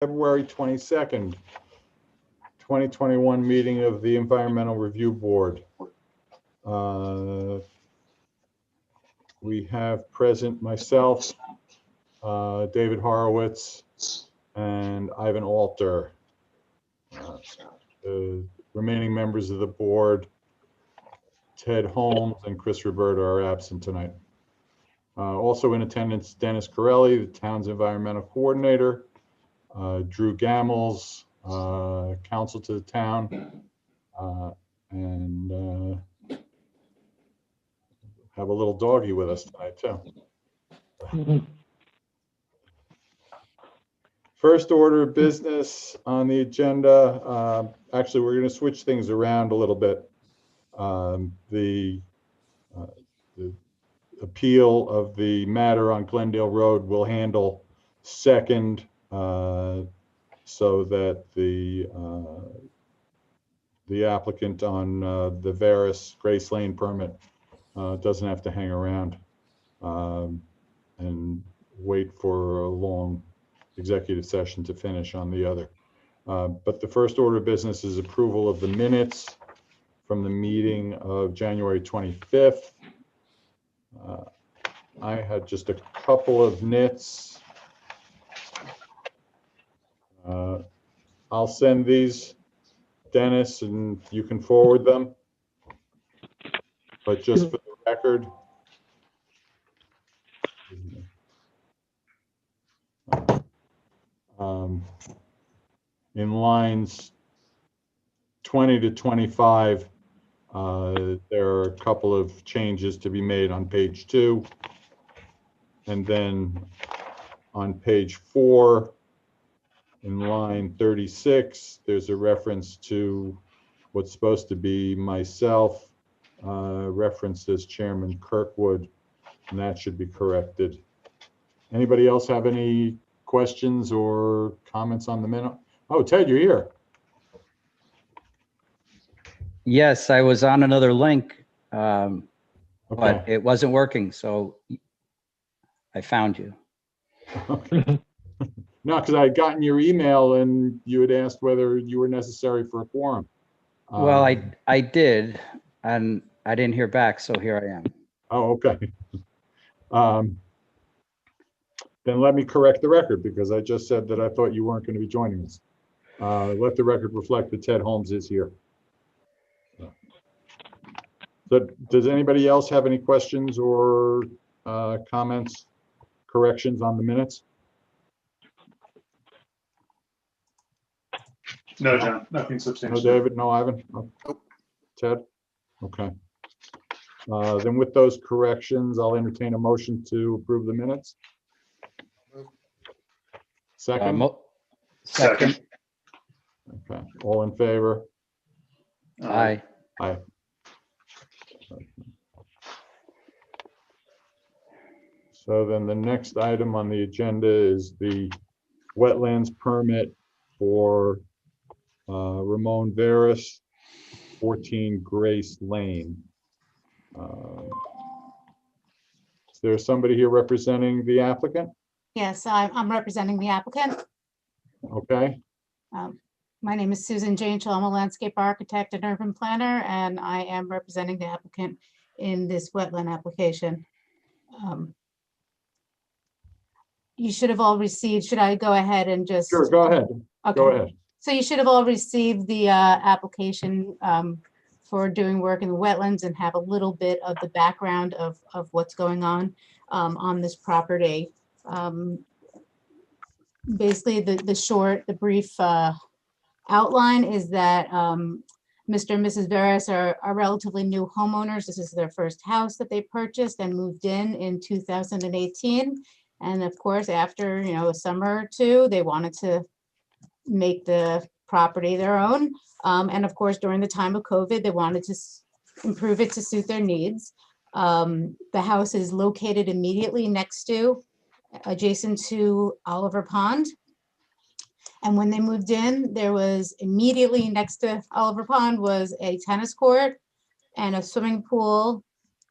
February 22nd, 2021 meeting of the Environmental Review Board. We have present myself, David Horowitz, and Ivan Alter. The remaining members of the board, Ted Holmes and Chris Roberta, are absent tonight. Also in attendance, Dennis Corelli, the town's environmental coordinator, Drew Gamels, counsel to the town, and have a little doggy with us tonight too. First order of business on the agenda. Actually, we're going to switch things around a little bit. The appeal of the matter on Glendale Road will handle second, so that the applicant on the Varus Grace Lane permit doesn't have to hang around and wait for a long executive session to finish on the other. But the first order of business is approval of the minutes from the meeting of January 25th. I had just a couple of nits. I'll send these, Dennis, and you can forward them. But just for the record, in lines 20 to 25, there are a couple of changes to be made on page 2. And then on page 4, in line 36, there's a reference to what's supposed to be myself, referenced as Chairman Kirkwood, and that should be corrected. Anybody else have any questions or comments on the minute? Oh, Ted, you're here. Yes, I was on another link, Okay. but it wasn't working, so I found you. Okay. No, because I had gotten your email and you had asked whether you were necessary for a quorum. Well, I did, and I didn't hear back, so here I am. Oh, okay. Then let me correct the record, because I just said that I thought you weren't going to be joining us. Let the record reflect that Ted Holmes is here. So does anybody else have any questions or comments, corrections on the minutes? No, John, nothing substantial. No, David, no, Ivan? No. Nope. Ted? Okay. Then with those corrections, I'll entertain a motion to approve the minutes. Second? Second. Okay, all in favor? Aye. Aye. So then the next item on the agenda is the wetlands permit for Ramon Varus, 14 Grace Lane. Is there somebody here representing the applicant? Yes, I'm representing the applicant. Okay, My name is Susan Janchel. I'm a landscape architect and urban planner, and I am representing the applicant in this wetland application. You should have all received, should I go ahead and just? sure, go ahead. Go Okay. ahead. So you should have all received the application for doing work in the wetlands and have a little bit of the background of what's going on this property. Basically, the brief outline is that Mr. and Mrs. Varus are relatively new homeowners. This is their first house that they purchased and moved in 2018. And of course, after a summer or two, they wanted to make the property their own. And of course, during the time of COVID, they wanted to improve it to suit their needs. The house is located immediately adjacent to Oliver Pond. And when they moved in, there was immediately next to Oliver Pond was a tennis court and a swimming pool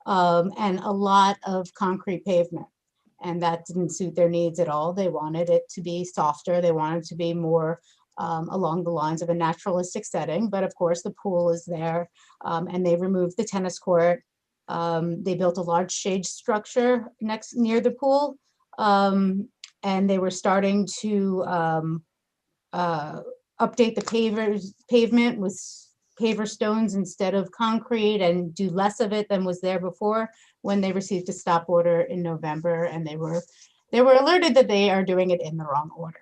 and a lot of concrete pavement. and that didn't suit their needs at all. They wanted it to be softer. They wanted to be more along the lines of a naturalistic setting, but of course the pool is there, and they removed the tennis court. They built a large shade structure near the pool, and they were starting to update the pavement with paver stones instead of concrete and do less of it than was there before, when they received a stop order in November, and they were alerted that they are doing it in the wrong order.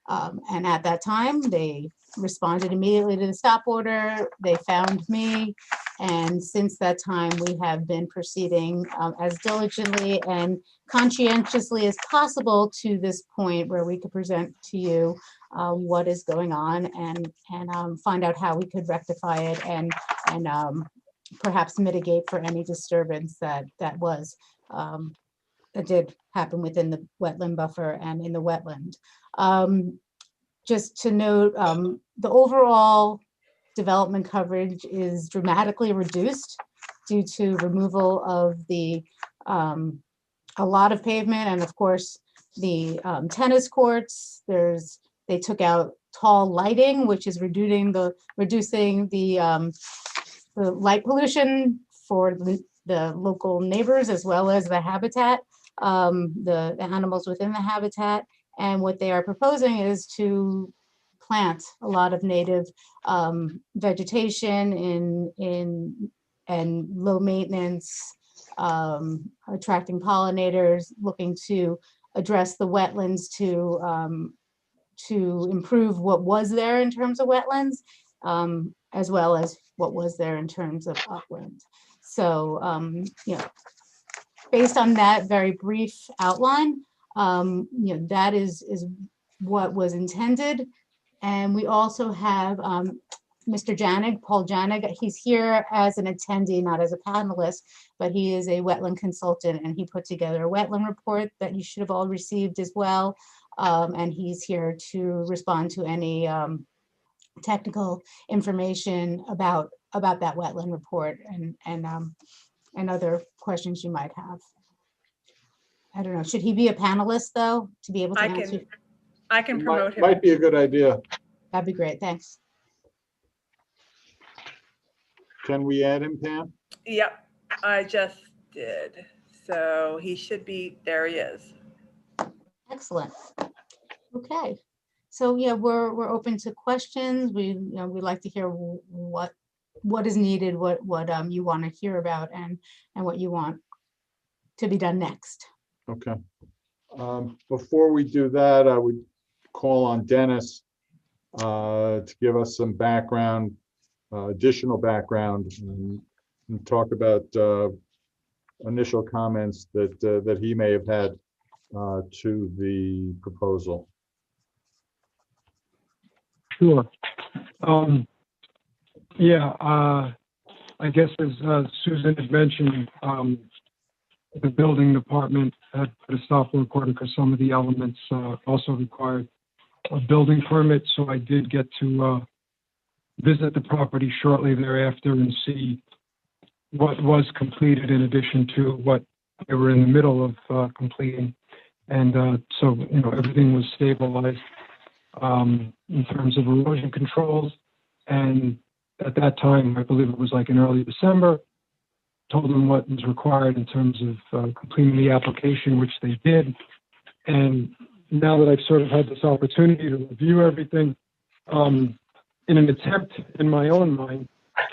And at that time, they responded immediately to the stop order. They found me. And since that time, we have been proceeding as diligently and conscientiously as possible to this point where we could present to you what is going on and find out how we could rectify it and perhaps mitigate for any disturbance that did happen within the wetland buffer and in the wetland. Just to note, the overall development coverage is dramatically reduced due to removal of a lot of pavement, and of course the tennis courts. They took out tall lighting, which is reducing the light pollution for the local neighbors as well as the habitat, the animals within the habitat. And what they are proposing is to plant a lot of native vegetation and low maintenance, attracting pollinators, looking to address the wetlands to improve what was there in terms of wetlands, as well as what was there in terms of upland. So, based on that very brief outline, that is what was intended. And we also have Mr. Janig, Paul Janig. He's here as an attendee, not as a panelist, but he is a wetland consultant, and he put together a wetland report that you should have all received as well. And he's here to respond to any technical information about that wetland report and other questions you might have. I don't know, should he be a panelist though, to be able to answer? I can promote him. Might be a good idea. That'd be great, thanks. Can we add him, Pam? Yep, I just did. So he should be, there he is. Excellent. Okay, so yeah, we're open to questions. We like to hear what is needed, what you want to hear about, and what you want to be done next. Okay. Before we do that, I would call on Dennis to give us some background, additional background, and talk about initial comments that he may have had to the proposal. Sure. Yeah, I guess as Susan had mentioned, the building department had put a stop work order because some of the elements also required a building permit. So I did get to visit the property shortly thereafter and see what was completed in addition to what they were in the middle of completing. And so, everything was stabilized in terms of erosion controls. And at that time, I believe it was like in early December, told them what was required in terms of completing the application, which they did. And now that I've sort of had this opportunity to review everything, in an attempt in my own mind,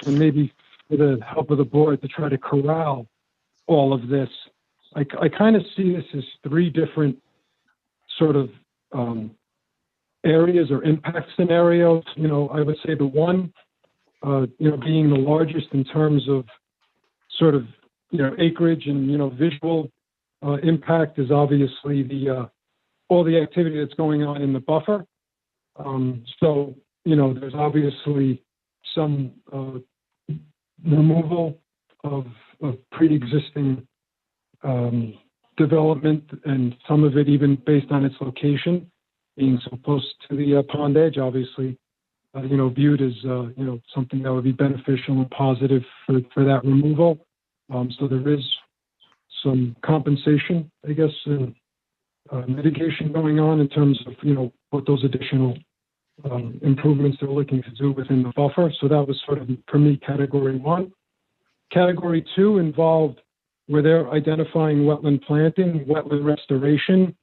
and maybe with the help of the board to try to corral all of this, I kind of see this as three different sort of areas or impact scenarios. I would say the one, being the largest in terms of sort of, acreage and, visual impact is obviously all the activity that's going on in the buffer. So, there's obviously some removal of pre-existing development, and some of it even based on its location, being so close to the pond edge, obviously, viewed as, something that would be beneficial and positive for that removal. So there is some compensation, I guess, mitigation going on in terms of, what those additional improvements they're looking to do within the buffer. So that was sort of, for me, category 1. Category 2 involved where they're identifying wetland planting, wetland restoration.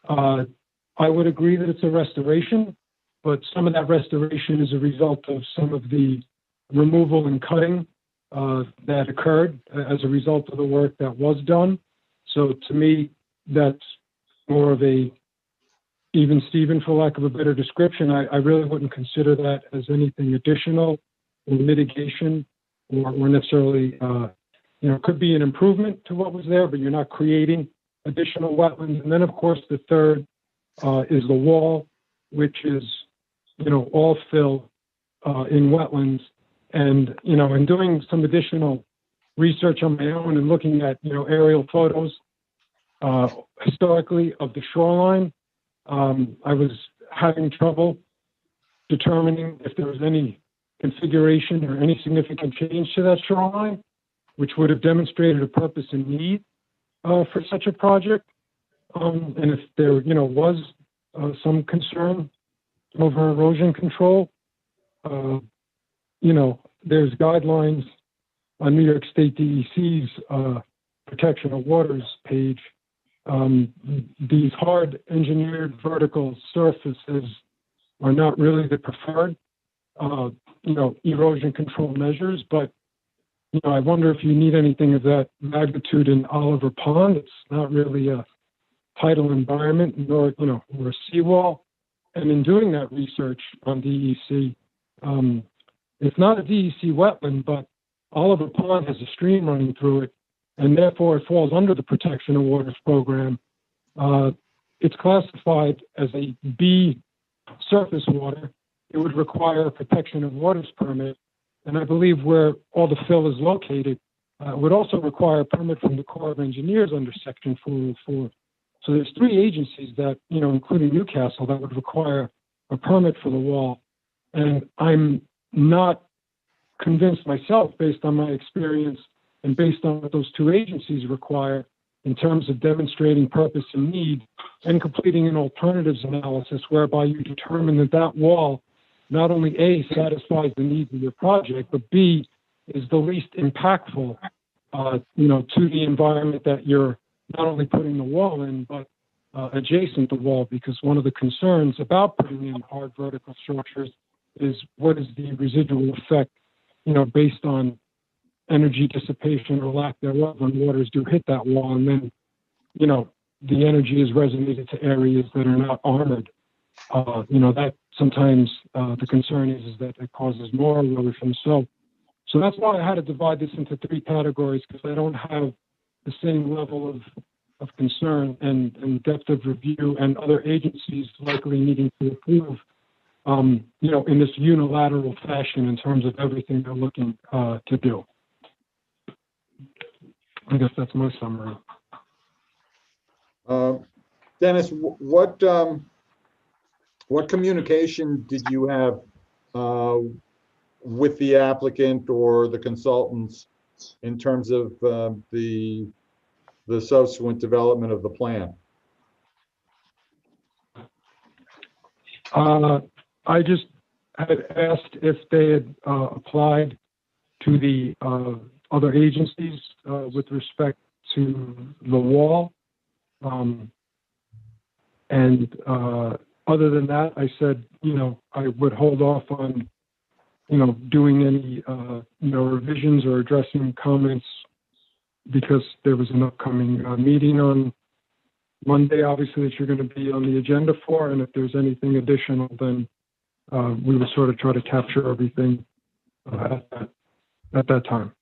I would agree that it's a restoration, but some of that restoration is a result of some of the removal and cutting that occurred as a result of the work that was done. So to me, that's more of a even Steven, for lack of a better description. I really wouldn't consider that as anything additional or mitigation or necessarily, could be an improvement to what was there, but you're not creating additional wetlands. And then, of course, the third is the wall, which is, all fill in wetlands. And, in doing some additional research on my own and looking at, aerial photos historically of the shoreline, I was having trouble determining if there was any configuration or any significant change to that shoreline, which would have demonstrated a purpose and need for such a project. And if there, was some concern over erosion control, there's guidelines on New York State DEC's protection of waters page. These hard engineered vertical surfaces are not really the preferred, erosion control measures, but I wonder if you need anything of that magnitude in Oliver Pond. It's not really a tidal environment, nor, or a seawall. And in doing that research on DEC, it's not a DEC wetland, but Oliver Pond has a stream running through it, and therefore it falls under the Protection of Waters program. It's classified as a B surface water. It would require a Protection of Waters permit. And I believe where all the fill is located would also require a permit from the Corps of Engineers under Section 404. So there's 3 agencies that, including Newcastle, that would require a permit for the wall. And I'm not convinced myself, based on my experience and based on what those 2 agencies require in terms of demonstrating purpose and need and completing an alternatives analysis whereby you determine that that wall not only A, satisfies the needs of your project, but B, is the least impactful, to the environment that you're not only putting the wall in, but adjacent to the wall, because one of the concerns about putting in hard vertical structures is what is the residual effect, based on energy dissipation or lack thereof when waters do hit that wall. And then, the energy is resonated to areas that are not armored. That sometimes the concern is that it causes more erosion. So that's why I had to divide this into 3 categories, because I don't have the same level of concern and depth of review, and other agencies likely needing to approve, in this unilateral fashion in terms of everything they're looking to do. I guess that's my summary. Dennis, what communication did you have with the applicant or the consultants in terms of the subsequent development of the plan? I just had asked if they had applied to the other agencies with respect to the wall. Other than that, I said, I would hold off on, doing any, revisions or addressing comments, because there was an upcoming meeting on Monday, obviously, that you're going to be on the agenda for. And if there's anything additional, then we would sort of try to capture everything at that time.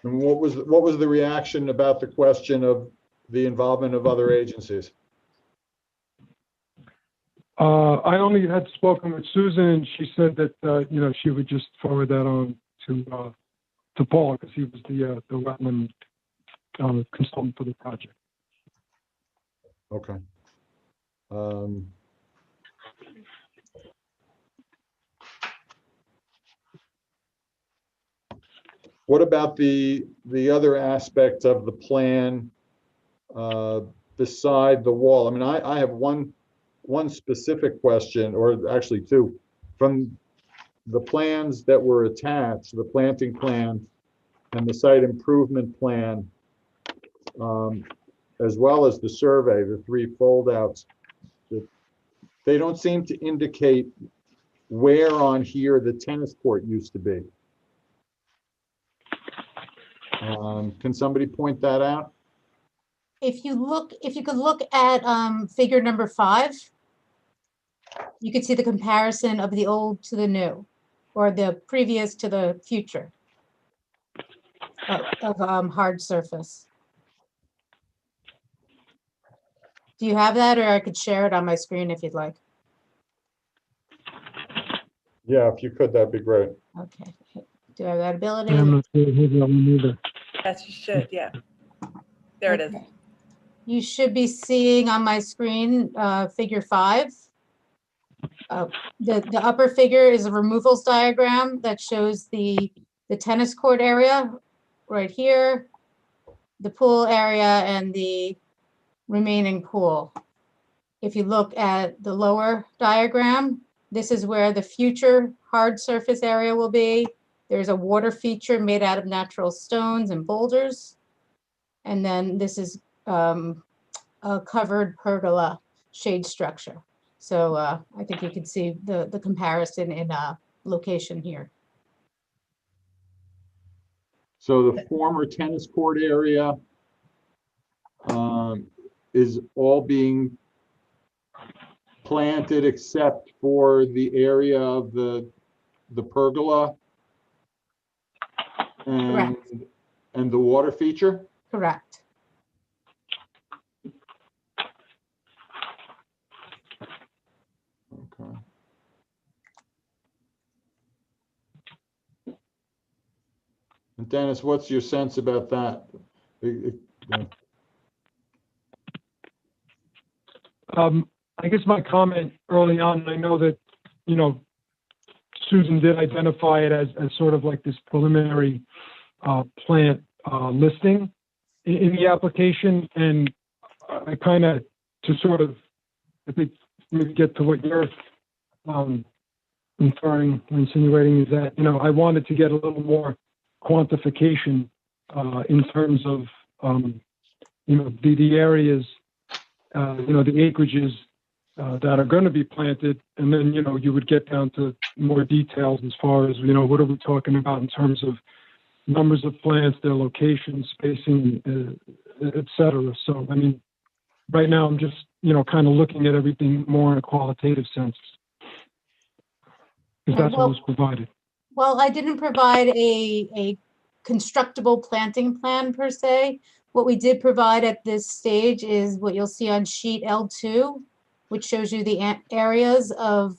And what was the reaction about the question of the involvement of other agencies? I only had spoken with Susan, and she said that she would just forward that on to Paul, because he was the wetland consultant for the project. Okay. What about the other aspect of the plan beside the wall? I mean, I have one specific question, or actually two, from the plans that were attached, the planting plan and the site improvement plan, as well as the survey, the 3 foldouts. They don't seem to indicate where on here the tennis court used to be. Can somebody point that out? If you could look at figure number 5, you could see the comparison of the old to the new, or the previous to the future of hard surface. Do you have that, or I could share it on my screen if you'd like? Yeah, if you could, that'd be great. Okay. Do I have that ability? I'm not sure who the other one either. Yes, you should, yeah. There it is. Okay. You should be seeing on my screen figure 5. The upper figure is a removals diagram that shows the tennis court area right here, the pool area, and the remaining pool. If you look at the lower diagram, this is where the future hard surface area will be. There's a water feature made out of natural stones and boulders. And then this is a covered pergola shade structure. So I think you can see the comparison in location here. So the former tennis court area is all being planted except for the area of the pergola and the water feature? Correct. Okay. And Dennis, what's your sense about that? I guess my comment early on, I know that, you know, Susan did identify it as sort of like this preliminary plant listing in the application. And I kind of, to sort of, I think, maybe get to what you're inferring, insinuating, is that, you know, I wanted to get a little more quantification in terms of, you know, the areas, you know, the acreages that are going to be planted, and then, you know, you would get down to more details as far as, you know, what are we talking about in terms of numbers of plants, their location, spacing, et cetera. So, I mean, right now I'm just, you know, kind of looking at everything more in a qualitative sense, because that's what was provided. Well, I didn't provide a constructible planting plan per se. What we did provide at this stage is what you'll see on sheet L2, which shows you the areas of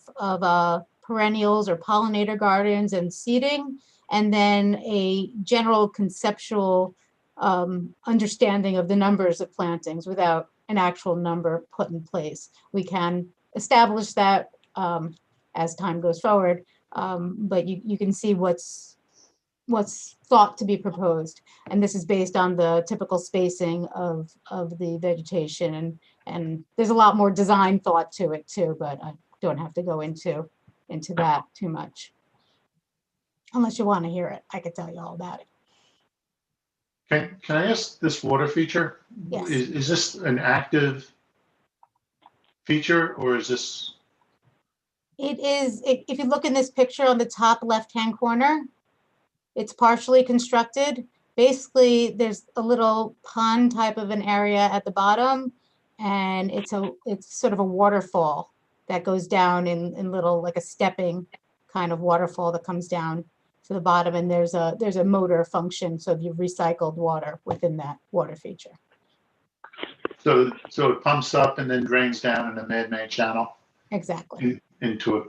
perennials or pollinator gardens and seeding, and then a general conceptual understanding of the numbers of plantings without an actual number put in place. We can establish that as time goes forward, but you can see what's thought to be proposed. And this is based on the typical spacing of the vegetation. And there's a lot more design thought to it too, but I don't have to go into that too much. Unless you want to hear it, I could tell you all about it. Can I ask this water feature? Yes. Is this an active feature, or is this? It is, if you look in this picture on the top left-hand corner, it's partially constructed. Basically, there's a little pond type of an area at the bottom, and it's sort of a waterfall that goes down in little, like a stepping kind of waterfall that comes down to the bottom, and there's a motor function, so you've recycled water within that water feature. So it pumps up and then drains down in a man-made channel? Exactly. Into it.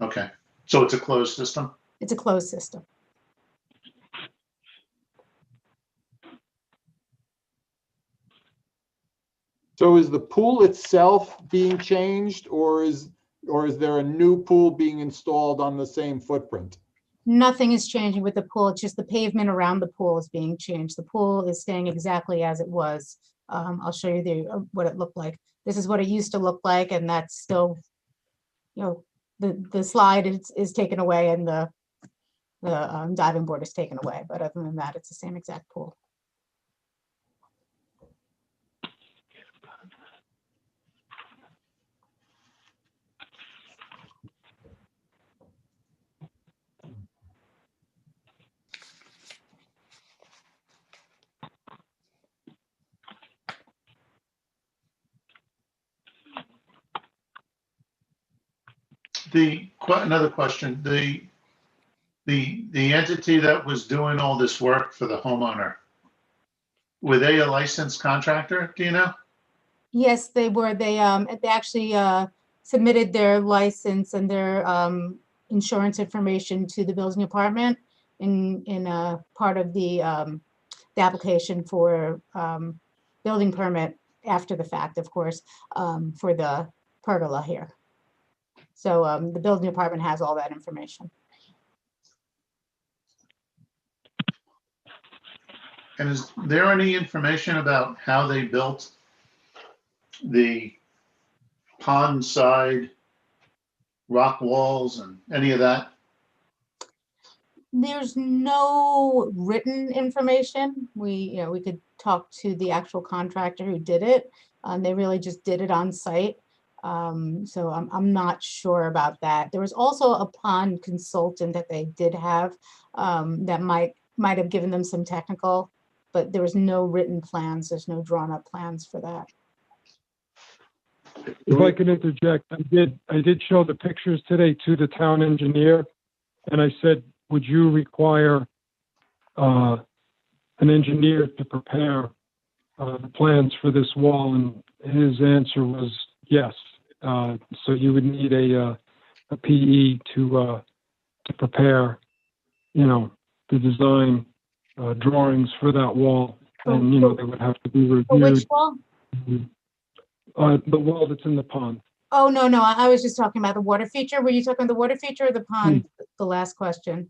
Okay. So it's a closed system? It's a closed system. So is the pool itself being changed, or is there a new pool being installed on the same footprint? Nothing is changing with the pool. It's just the pavement around the pool is being changed. The pool is staying exactly as it was. I'll show you what it looked like. This is what it used to look like, and that's still, the slide is taken away and the diving board is taken away. But other than that, it's the same exact pool. Another question, the entity that was doing all this work for the homeowner, were they a licensed contractor, do you know? Yes, they were. They actually submitted their license and their insurance information to the building department in part of the application for building permit after the fact, of course, for the pergola here. So the building department has all that information. And is there any information about how they built the pond side rock walls and any of that? There's no written information. We could talk to the actual contractor who did it. They really just did it on site. So I'm not sure about that. There was also a pond consultant that they did have that might have given them some technical, but there was no written plans. There's no drawn up plans for that. If I could interject, I did show the pictures today to the town engineer, and I said, would you require an engineer to prepare the plans for this wall? And his answer was yes. So you would need a PE to prepare, the design drawings for that wall, and they would have to be reviewed. For which wall? The wall that's in the pond. Oh, no, I was just talking about the water feature. Were you talking about the water feature or the pond? The last question.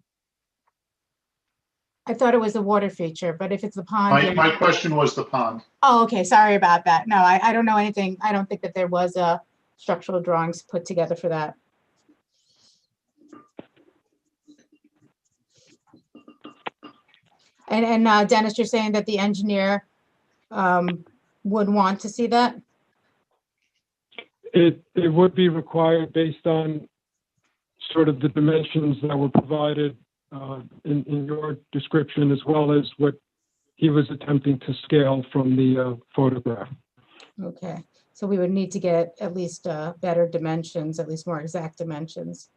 I thought it was the water feature, but if it's the pond. My question was the pond. Oh, okay. Sorry about that. No, I don't know anything. I don't think that there was a structural drawings put together for that. And Dennis, you're saying that the engineer would want to see that? It would be required based on sort of the dimensions that were provided in your description, as well as what he was attempting to scale from the photograph. Okay, so we would need to get at least better dimensions, at least more exact dimensions.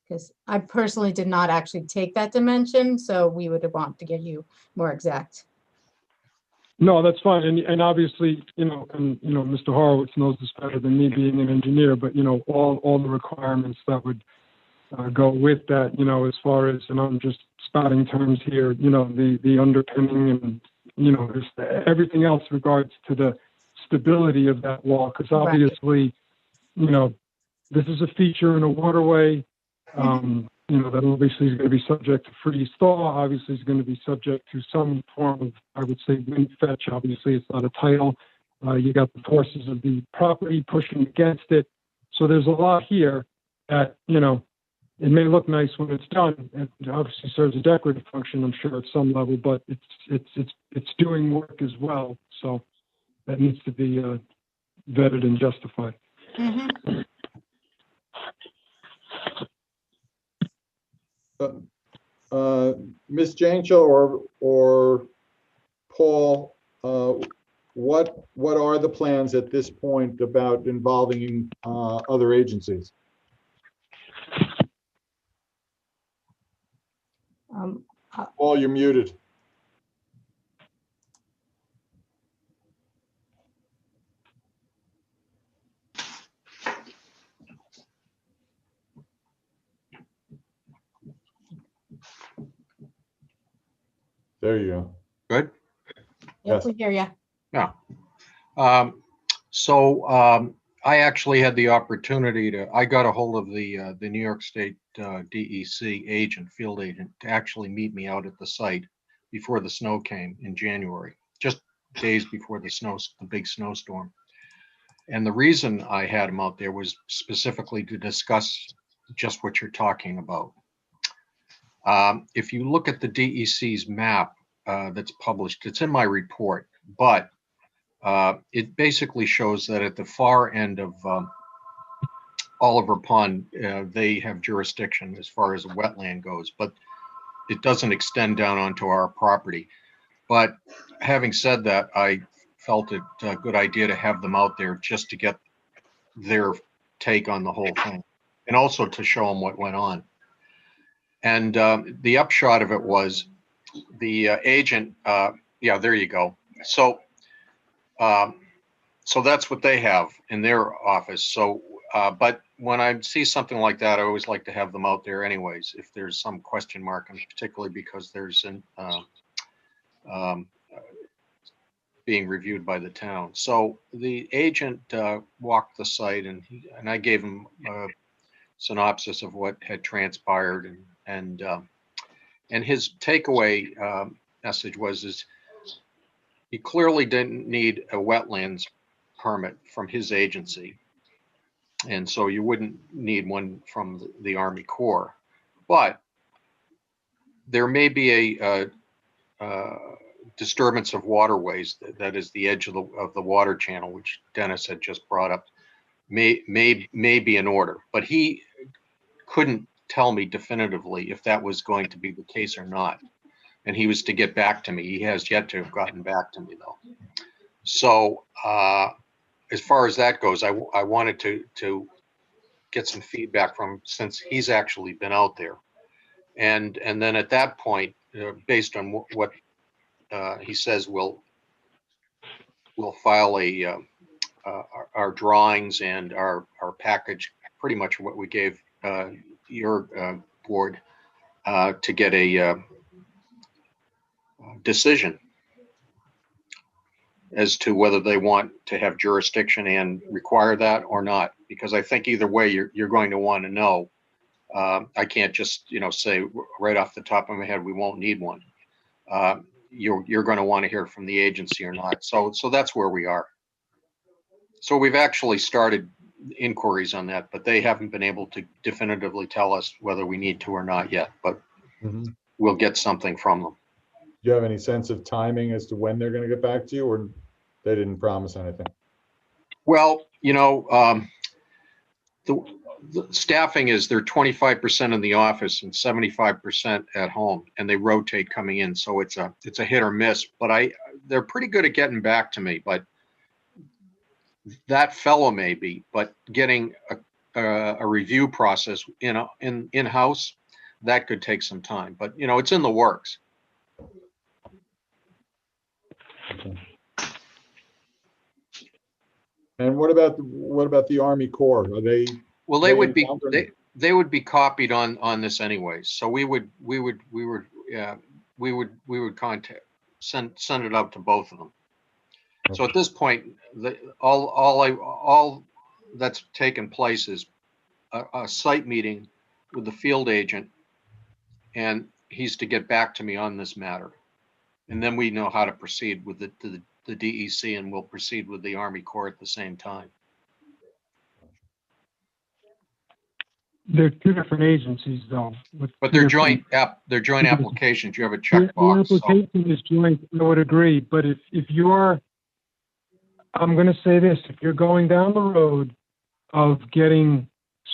Because I personally did not actually take that dimension, so we would want to get you more exact. No, that's fine. And obviously, Mr. Horowitz knows this better than me being an engineer, but, all the requirements that would go with that, as far as, and I'm just spouting terms here, the underpinning and, just everything else regards to the stability of that wall. Because obviously, this is a feature in a waterway, that obviously is going to be subject to freeze thaw, obviously is going to be subject to some form of, I would say, wind fetch. Obviously, it's not a title. You got the forces of the property pushing against it. So there's a lot here that, it may look nice when it's done. It obviously serves a decorative function, I'm sure, at some level, but it's doing work as well. So that needs to be vetted and justified. Ms. Jancho or Paul, what are the plans at this point about involving other agencies? Paul, you're muted. There you go. Good. Yep, Yes. we hear you. Yeah. So I actually had the opportunity I got a hold of the New York State DEC agent, field agent, to actually meet me out at the site before the snow came in January, just days before the big snowstorm. And the reason I had him out there was specifically to discuss just what you're talking about. If you look at the DEC's map that's published, it's in my report, but it basically shows that at the far end of Oliver Pond, they have jurisdiction as far as the wetland goes, but it doesn't extend down onto our property. But having said that, I felt it a good idea to have them out there just to get their take on the whole thing, and also to show them what went on. And the upshot of it was the agent, yeah, there you go. So that's what they have in their office. So, but when I see something like that, I always like to have them out there anyways, if there's some question mark, and particularly because there's an being reviewed by the town. So the agent walked the site, and I gave him a synopsis of what had transpired, and his takeaway message was he clearly didn't need a wetlands permit from his agency, and so you wouldn't need one from the Army Corps, but there may be a disturbance of waterways, that is the edge of the water channel, which Dennis had just brought up, may be in order, but he couldn't tell me definitively if that was going to be the case or not. And he was to get back to me. He has yet to have gotten back to me, though. So as far as that goes, I wanted to get some feedback from him, since he's actually been out there. And then at that point, based on what he says, we'll file our drawings and our package, pretty much what we gave your board, to get a decision as to whether they want to have jurisdiction and require that or not. Because I think either way, you're going to want to know. I can't just say right off the top of my head we won't need one. You're going to want to hear from the agency or not. So that's where we are. So we've actually started inquiries on that, but they haven't been able to definitively tell us whether we need to or not yet. But we'll get something from them. Do you have any sense of timing as to when they're going to get back to you, or they didn't promise anything? Well, the staffing is they're 25% in the office and 75% at home, and they rotate coming in. So it's a hit or miss, but they're pretty good at getting back to me. But that fellow maybe, but getting a review process in-house, that could take some time. But it's in the works. Okay. And what about the Army Corps? Are they? Well, they would be copied on this anyways. So we would send it out to both of them. Okay. So at this point, all that's taken place is a site meeting with the field agent, and he's to get back to me on this matter. And then we know how to proceed with the DEC, and we'll proceed with the Army Corps at the same time. They're two different agencies, though. But they're joint applications. You have a checkbox. The application is joint, I would agree. But if you're, I'm going to say this, if you're going down the road of getting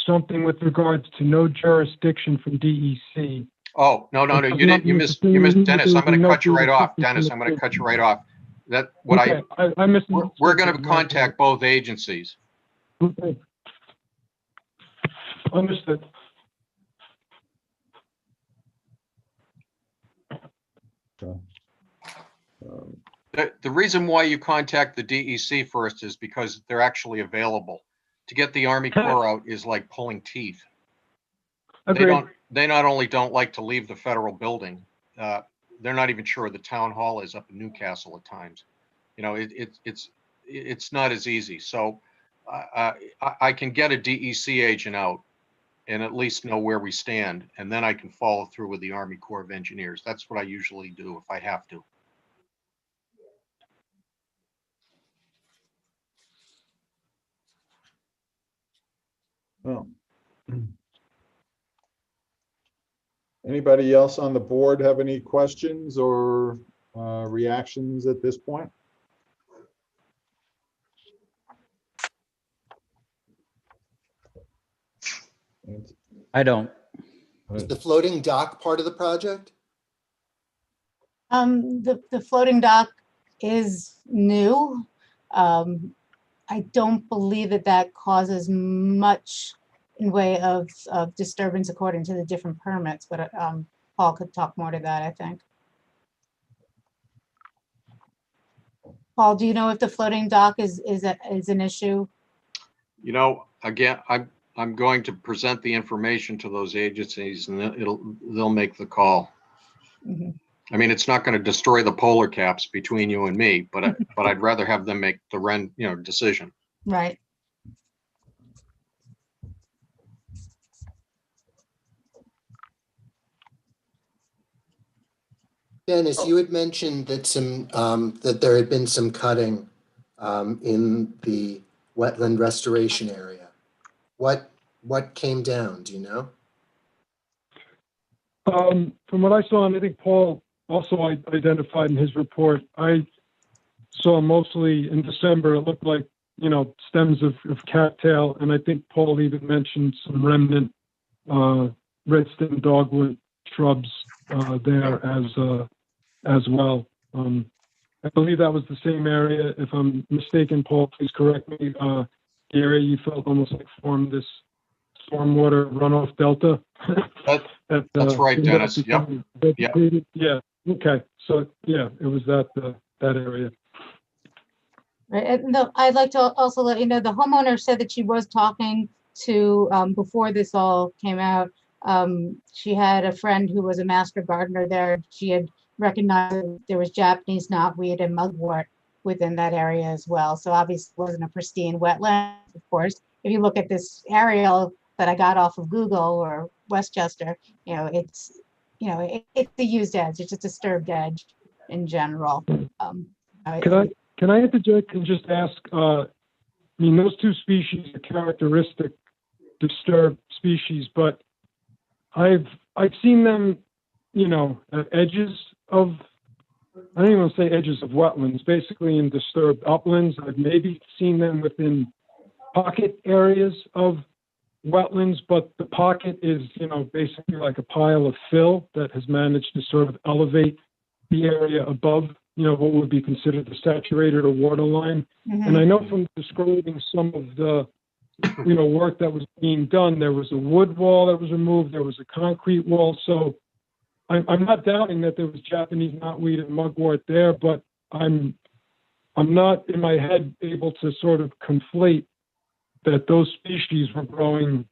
something with regards to no jurisdiction from DEC. Oh, no, you missed Dennis. I'm going to cut you right off. Dennis, I'm going to cut you right off. We're going to contact both agencies. Okay. Understood. The reason why you contact the DEC first is because they're actually available. To get the Army Corps out is like pulling teeth. Agreed. They not only don't like to leave the federal building, they're not even sure the town hall is up in Newcastle at times. It's not as easy. So I can get a DEC agent out and at least know where we stand, and then I can follow through with the Army Corps of Engineers. That's what I usually do if I have to. Well, anybody else on the board have any questions or reactions at this point? I don't. Is the floating dock part of the project? The floating dock is new. I don't believe that that causes much in way of disturbance according to the different permits, but Paul could talk more to that, I think. Paul, do you know if the floating dock is an issue? You know, again, I'm going to present the information to those agencies, and they'll make the call. Mhm. I mean, it's not going to destroy the polar caps between you and me, but I'd rather have them make the decision. Right. Dennis, you had mentioned that that there had been some cutting in the wetland restoration area. What came down? Do you know? From what I saw, and I think Paul also identified in his report, I saw mostly in December, it looked like, stems of cattail, and I think Paul even mentioned some remnant red stem dogwood shrubs there as well. I believe that was the same area. If I'm mistaken, Paul, please correct me. The area you felt almost like formed this stormwater runoff delta. That's right, Dennis. Yep. Yeah. Okay. So yeah, it was that area. Right. And I'd like to also let you know, the homeowner said that she was talking to, before this all came out, she had a friend who was a master gardener there. She had recognized there was Japanese knotweed and mugwort within that area as well. So obviously it wasn't a pristine wetland, of course. If you look at this aerial that I got off of Google or Westchester, it's a used edge. It's a disturbed edge in general. Can I interject and just ask? Those two species are characteristic disturbed species, but I've seen them, at edges of, I don't even want to say edges of wetlands, basically in disturbed uplands. I've maybe seen them within pocket areas of wetlands, but the pocket is, basically like a pile of fill that has managed to sort of elevate the area above, what would be considered the saturated or waterline. Mhm. And I know from describing some of the, work that was being done, there was a wood wall that was removed, there was a concrete wall. So I'm not doubting that there was Japanese knotweed and mugwort there, but I'm not in my head able to sort of conflate that those species were growing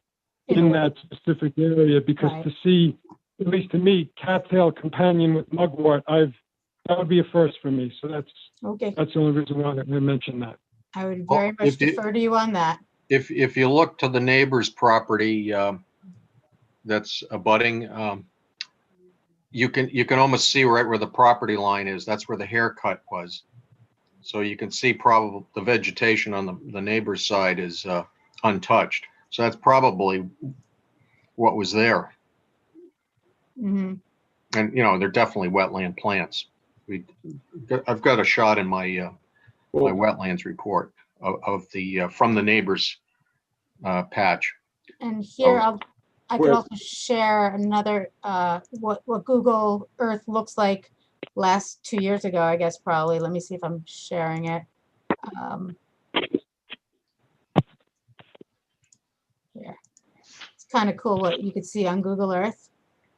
in that specific area, because Right. to see, at least to me, cattail companion with mugwort, that would be a first for me. So that's Okay. the only reason why I mentioned that. I would very much if you- defer to you on that. If you look to the neighbor's property that's abutting, you can almost see right where the property line is. That's where the haircut was. So you can see probably the vegetation on the neighbor's side is untouched. So that's probably what was there. Mhm. And, they're definitely wetland plants. I've got a shot in my my wetlands report of the from the neighbor's patch. And here Oh. I could also share another what Google Earth looks like last 2 years ago, I guess, probably. Let me see if I'm sharing it. Here. It's kind of cool what you could see on Google Earth.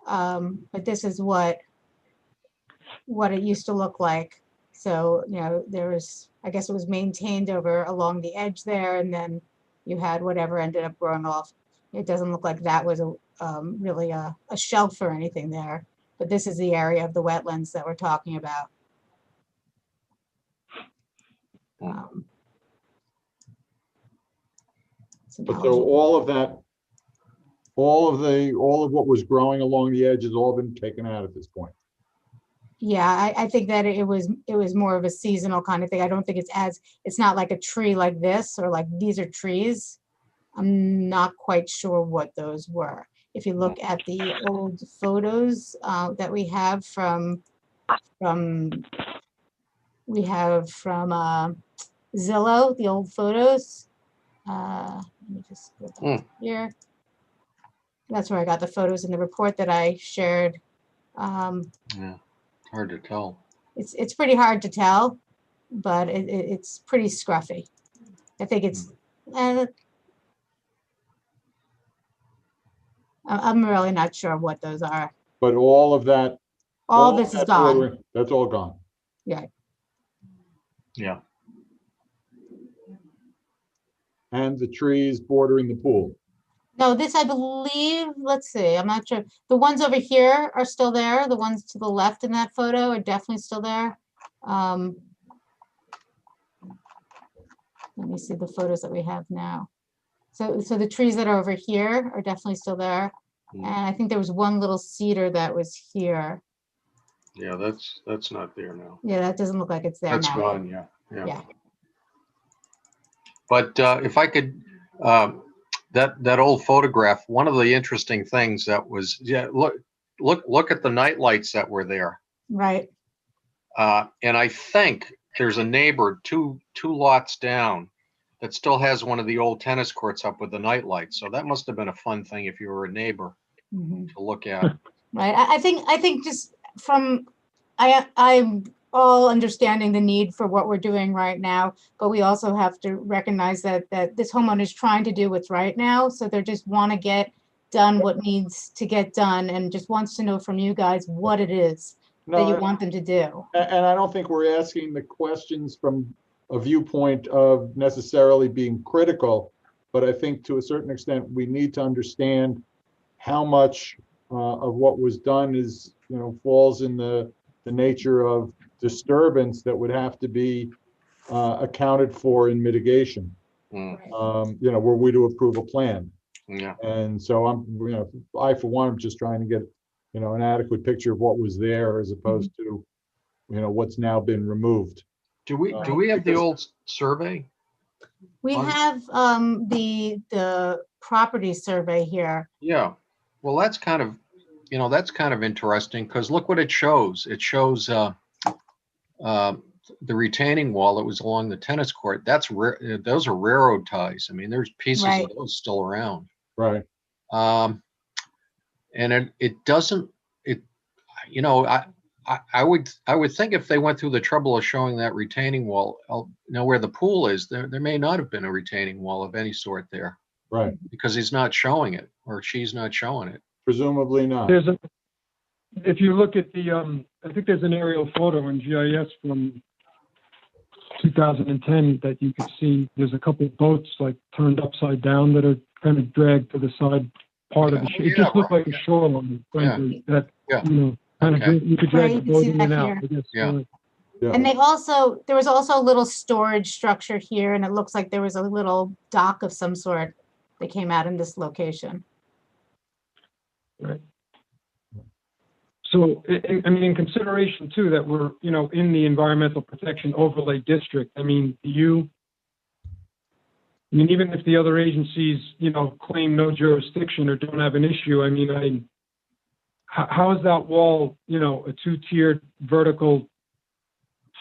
But this is what it used to look like. So, there was, I guess it was maintained over along the edge there, and then you had whatever ended up growing off. It doesn't look like that was really a shelf or anything there, but this is the area of the wetlands that we're talking about. But so all of that, all of what was growing along the edge has all been taken out at this point. Yeah, I think that it was more of a seasonal kind of thing. I don't think it's not like a tree like this, or like these are trees. I'm not quite sure what those were. If you look at the old photos that we have from Zillow, the old photos. Let me just go back here. That's where I got the photos in the report that I shared. Yeah, hard to tell. It's pretty hard to tell, but it's pretty scruffy. I think it's. I'm really not sure what those are. But all of that. All this is gone. bordering, that's all gone. Yeah. Yeah. And the trees bordering the pool. No, this I believe, let's see, I'm not sure. The ones over here are still there. The ones to the left in that photo are definitely still there. Let me see the photos that we have now. So the trees that are over here are definitely still there. And I think there was one little cedar that was here. Yeah, that's not there now. Yeah, that doesn't look like it's there That's now. gone, yeah. Yeah. But if I could, that old photograph, one of the interesting things that was, yeah, look at the night lights that were there. Right. And I think there's a neighbor two lots down that still has one of the old tennis courts up with the night lights. So that must have been a fun thing if you were a neighbor to look at. Right. I think just from, I'm all understanding the need for what we're doing right now, but we also have to recognize that this homeowner is trying to do what's right now. So they just want to get done what needs to get done, and just wants to know from you guys what it is that you want them to do. And I don't think we're asking the questions from a viewpoint of necessarily being critical, but I think to a certain extent, we need to understand how much of what was done is, falls in the nature of disturbance that would have to be accounted for in mitigation. Were we to approve a plan. Yeah. And so I for one, am just trying to get, an adequate picture of what was there as opposed to, what's now been removed. Do we have the old survey? We have the property survey here. Yeah. Well, that's kind of interesting, because look what it shows. It shows the retaining wall that was along the tennis court. Those are railroad ties. I mean, there's pieces of those still around. Right. And it doesn't. I would think if they went through the trouble of showing that retaining wall, where the pool is, there may not have been a retaining wall of any sort there. Right. Because he's not showing it, or she's not showing it. Presumably not. If you look at the, I think there's an aerial photo in GIS from 2010 that you can see. There's a couple of boats like turned upside down that are kind of dragged to the side part of the shore. It just looked like a shoreline, frankly. Kind of you could drag the boat in and out. And there was also a little storage structure here, and it looks like there was a little dock of some sort that came out in this location. Right. So, in consideration too, that we're, in the environmental protection overlay district, even if the other agencies, claim no jurisdiction or don't have an issue, how is that wall, a two-tiered vertical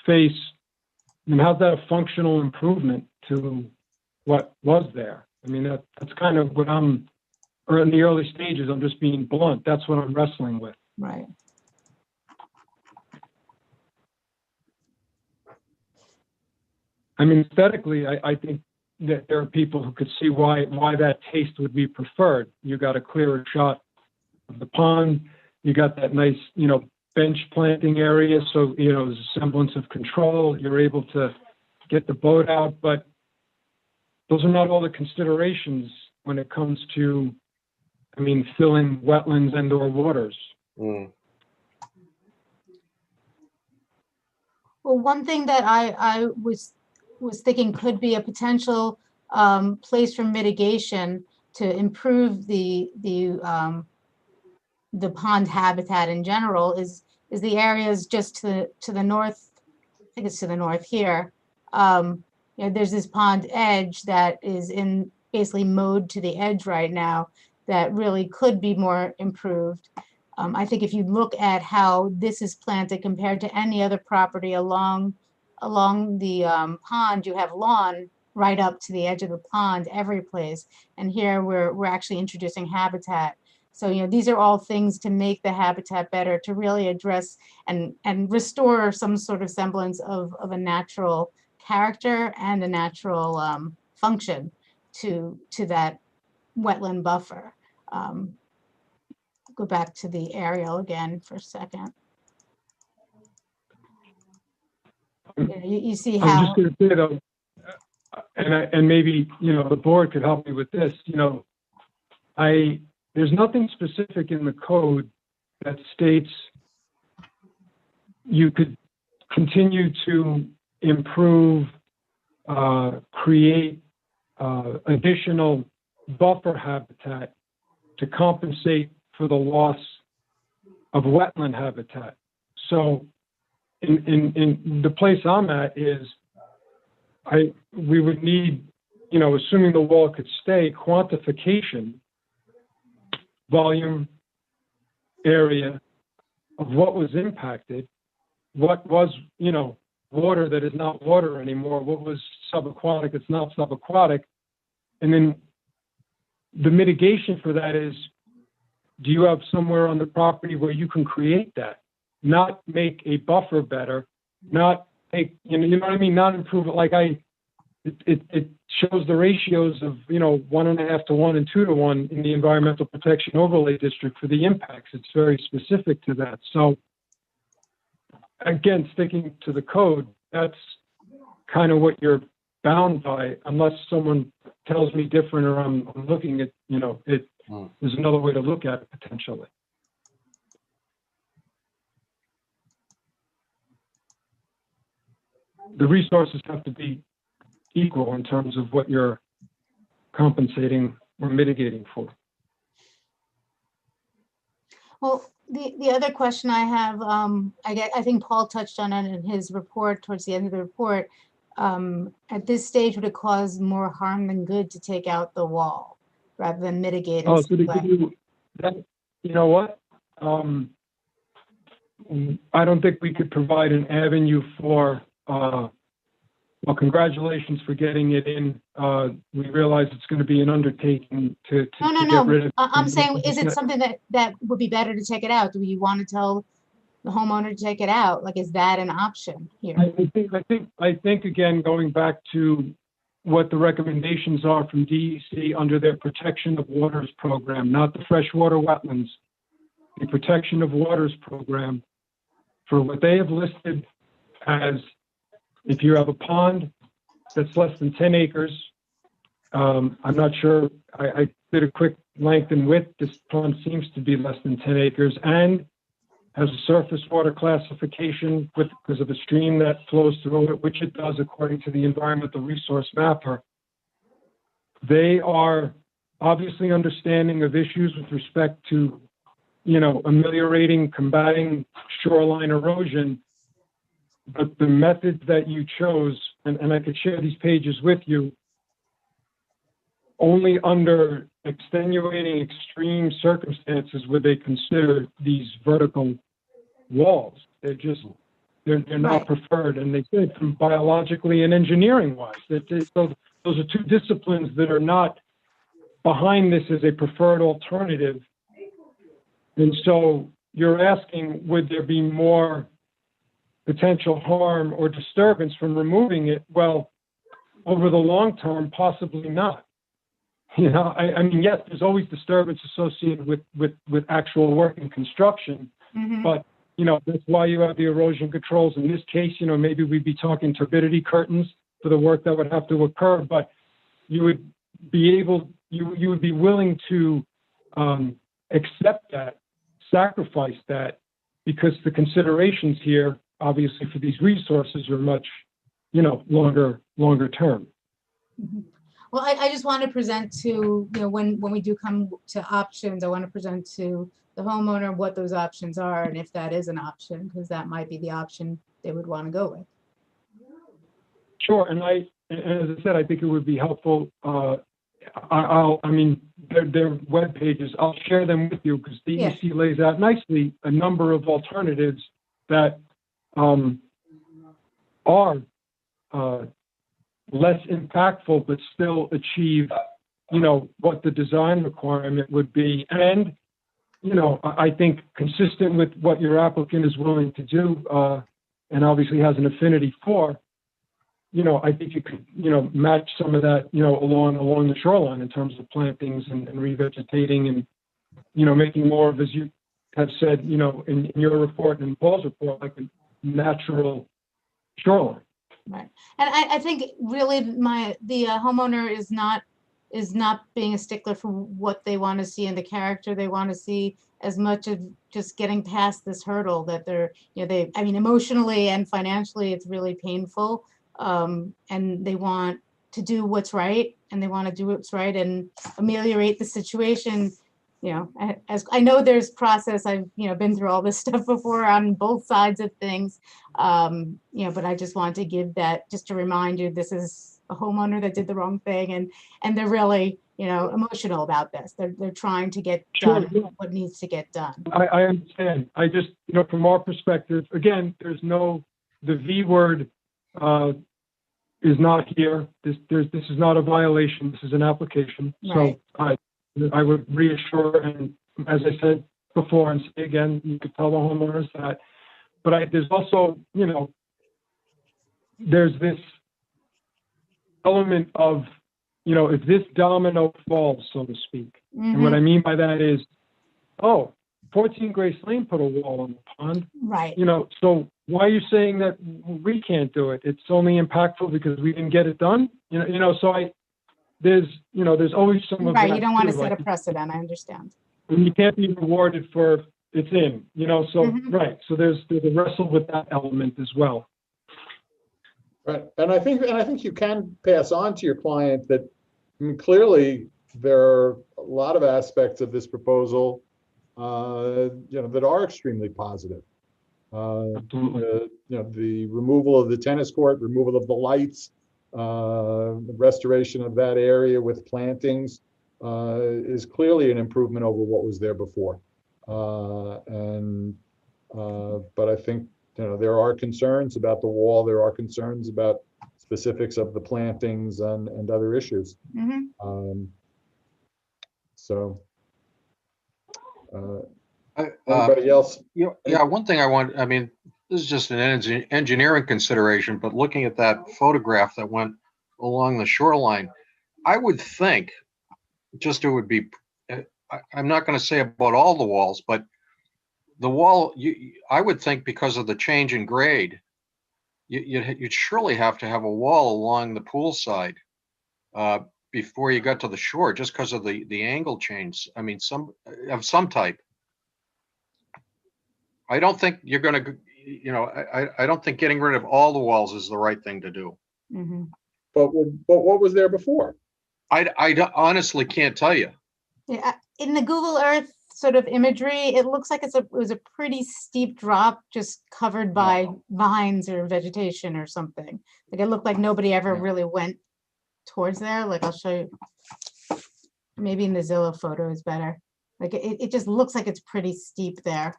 face? How's that a functional improvement to what was there? That's kind of what or in the early stages, I'm just being blunt. That's what I'm wrestling with. Right. Aesthetically, I think that there are people who could see why that taste would be preferred. You got a clearer shot of the pond. You got that nice, bench planting area. So, there's a semblance of control. You're able to get the boat out, but those are not all the considerations when it comes to, filling wetlands and or waters. Well, one thing that I was thinking could be a potential place for mitigation to improve the pond habitat in general is the areas just to the north. I think it's to the north here. You know, there's this pond edge that is in basically mowed to the edge right now that really could be more improved. I think if you look at how this is planted compared to any other property along the pond, you have lawn right up to the edge of the pond every place. And here we're actually introducing habitat. So, you know, these are all things to make the habitat better, to really address and restore some sort of semblance of a natural character and a natural function to that wetland buffer. Go back to the aerial again for a second. You see I was how, just going to say though, and maybe, you know, the board could help me with this, you know, there's nothing specific in the code that states you could continue to improve, create additional buffer habitat to compensate for the loss of wetland habitat. So in the place I'm at is we would need, you know, assuming the wall could stay, quantification, volume, area of what was impacted, what was, you know, water that is not water anymore, what was subaquatic, it's not subaquatic. And then the mitigation for that is, do you have somewhere on the property where you can create that? Not make a buffer better, not make, you know what I mean? Not improve it like it shows the ratios of, you know, 1.5 to 1 and 2 to 1 in the environmental protection overlay district for the impacts. It's very specific to that. So again, sticking to the code, that's kind of what you're bound by, unless someone tells me different or I'm looking at, you know, there's another way to look at it potentially. The resources have to be equal in terms of what you're compensating or mitigating for. well, the other question I have, I think Paul touched on it in his report towards the end of the report. At this stage, would it cause more harm than good to take out the wall rather than mitigate it? Oh, so to give you that, you know what? I don't think we could provide an avenue for, well, congratulations for getting it in. We realize it's going to be an undertaking to get rid of. I'm saying, is it something that would be better to take it out? Do you want to tell the homeowner to take it out? Like, is that an option here? I think again, going back to what the recommendations are from DEC under their protection of waters program, not the freshwater wetlands, the protection of waters program, for what they have listed as, if you have a pond that's less than 10 acres, I'm not sure, I did a quick length and width, this pond seems to be less than 10 acres and has a surface water classification because of a stream that flows through it, which it does according to the environmental resource mapper. They are obviously understanding of issues with respect to, you know, ameliorating, combating shoreline erosion. But the methods that you chose, and I could share these pages with you, only under extenuating extreme circumstances would they consider these vertical walls. They're not preferred. And they said from biologically and engineering wise, so those are two disciplines that are not behind this as a preferred alternative. And so you're asking, would there be more potential harm or disturbance from removing it? Well, over the long term, possibly not. You know, I mean, yes, there's always disturbance associated with actual work and construction, but, you know, that's why you have the erosion controls. In this case, you know, maybe we'd be talking turbidity curtains for the work that would have to occur, but you would be able, you would be willing to accept that, sacrifice that, because the considerations here, obviously, for these resources are much, you know, longer term. Well, I just want to present to, you know, when we do come to options, I want to present to the homeowner what those options are and if that is an option, because that might be the option they would want to go with. Sure, and as I said, I think it would be helpful. I mean, their web pages, I'll share them with you because DEC lays out nicely a number of alternatives that are less impactful, but still achieve, you know, what the design requirement would be. And, you know, I think consistent with what your applicant is willing to do, and obviously has an affinity for, you know, I think you could, you know, match some of that, you know, along the shoreline in terms of plantings and revegetating and, you know, making more of, as you have said, you know, in your report and in Paul's report, like a natural shoreline. Right. And I think really the homeowner is not being a stickler for what they want to see in the character. They want to see as much of just getting past this hurdle that they're, you know, I mean, emotionally and financially, it's really painful. And they want to do what's right, and they want to do what's right and ameliorate the situation. You know, as I know there's process, I've, you know, been through all this stuff before on both sides of things. You know, but I just wanted to give that, just to remind you, this is a homeowner that did the wrong thing, and they're really, you know, emotional about this. They're trying to get done what needs to get done. I understand. I just, you know, from our perspective, again, the V word is not here. This is not a violation. This is an application. Right. So I would reassure, and as I said before, and say again, you could tell the homeowners that. But there's also, you know, there's this element of, you know, if this domino falls, so to speak, and what I mean by that is, 14 Grace Lane put a wall on the pond. Right. You know, so why are you saying that we can't do it? It's only impactful because we didn't get it done. You know. So there's always some of right. that You don't want to too, set like, a precedent. I understand. and you can't be rewarded for it's in. You know. So right. So there's a wrestle with that element as well. Right, and I think you can pass on to your client that, I mean, clearly there are a lot of aspects of this proposal, you know, that are extremely positive. You know, the removal of the tennis court, removal of the lights, the restoration of that area with plantings is clearly an improvement over what was there before. But I think, you know, there are concerns about the wall. There are concerns about specifics of the plantings and other issues. Anybody else? Yeah, one thing I mean, this is just an engineering consideration, but looking at that photograph that went along the shoreline, I would think just it would be, I'm not going to say about all the walls, but the wall, I would think because of the change in grade, you'd surely have to have a wall along the pool side before you got to the shore, just because of the angle change. I mean, some type. I don't think you're going to, you know, I don't think getting rid of all the walls is the right thing to do. But what was there before? I honestly can't tell you. Yeah, in the Google Earth sort of imagery, it looks like it was a pretty steep drop, just covered by vines or vegetation or something. Like it looked like nobody ever really went towards there. Like I'll show you. Maybe in the Zillow photo is better. Like it just looks like it's pretty steep there.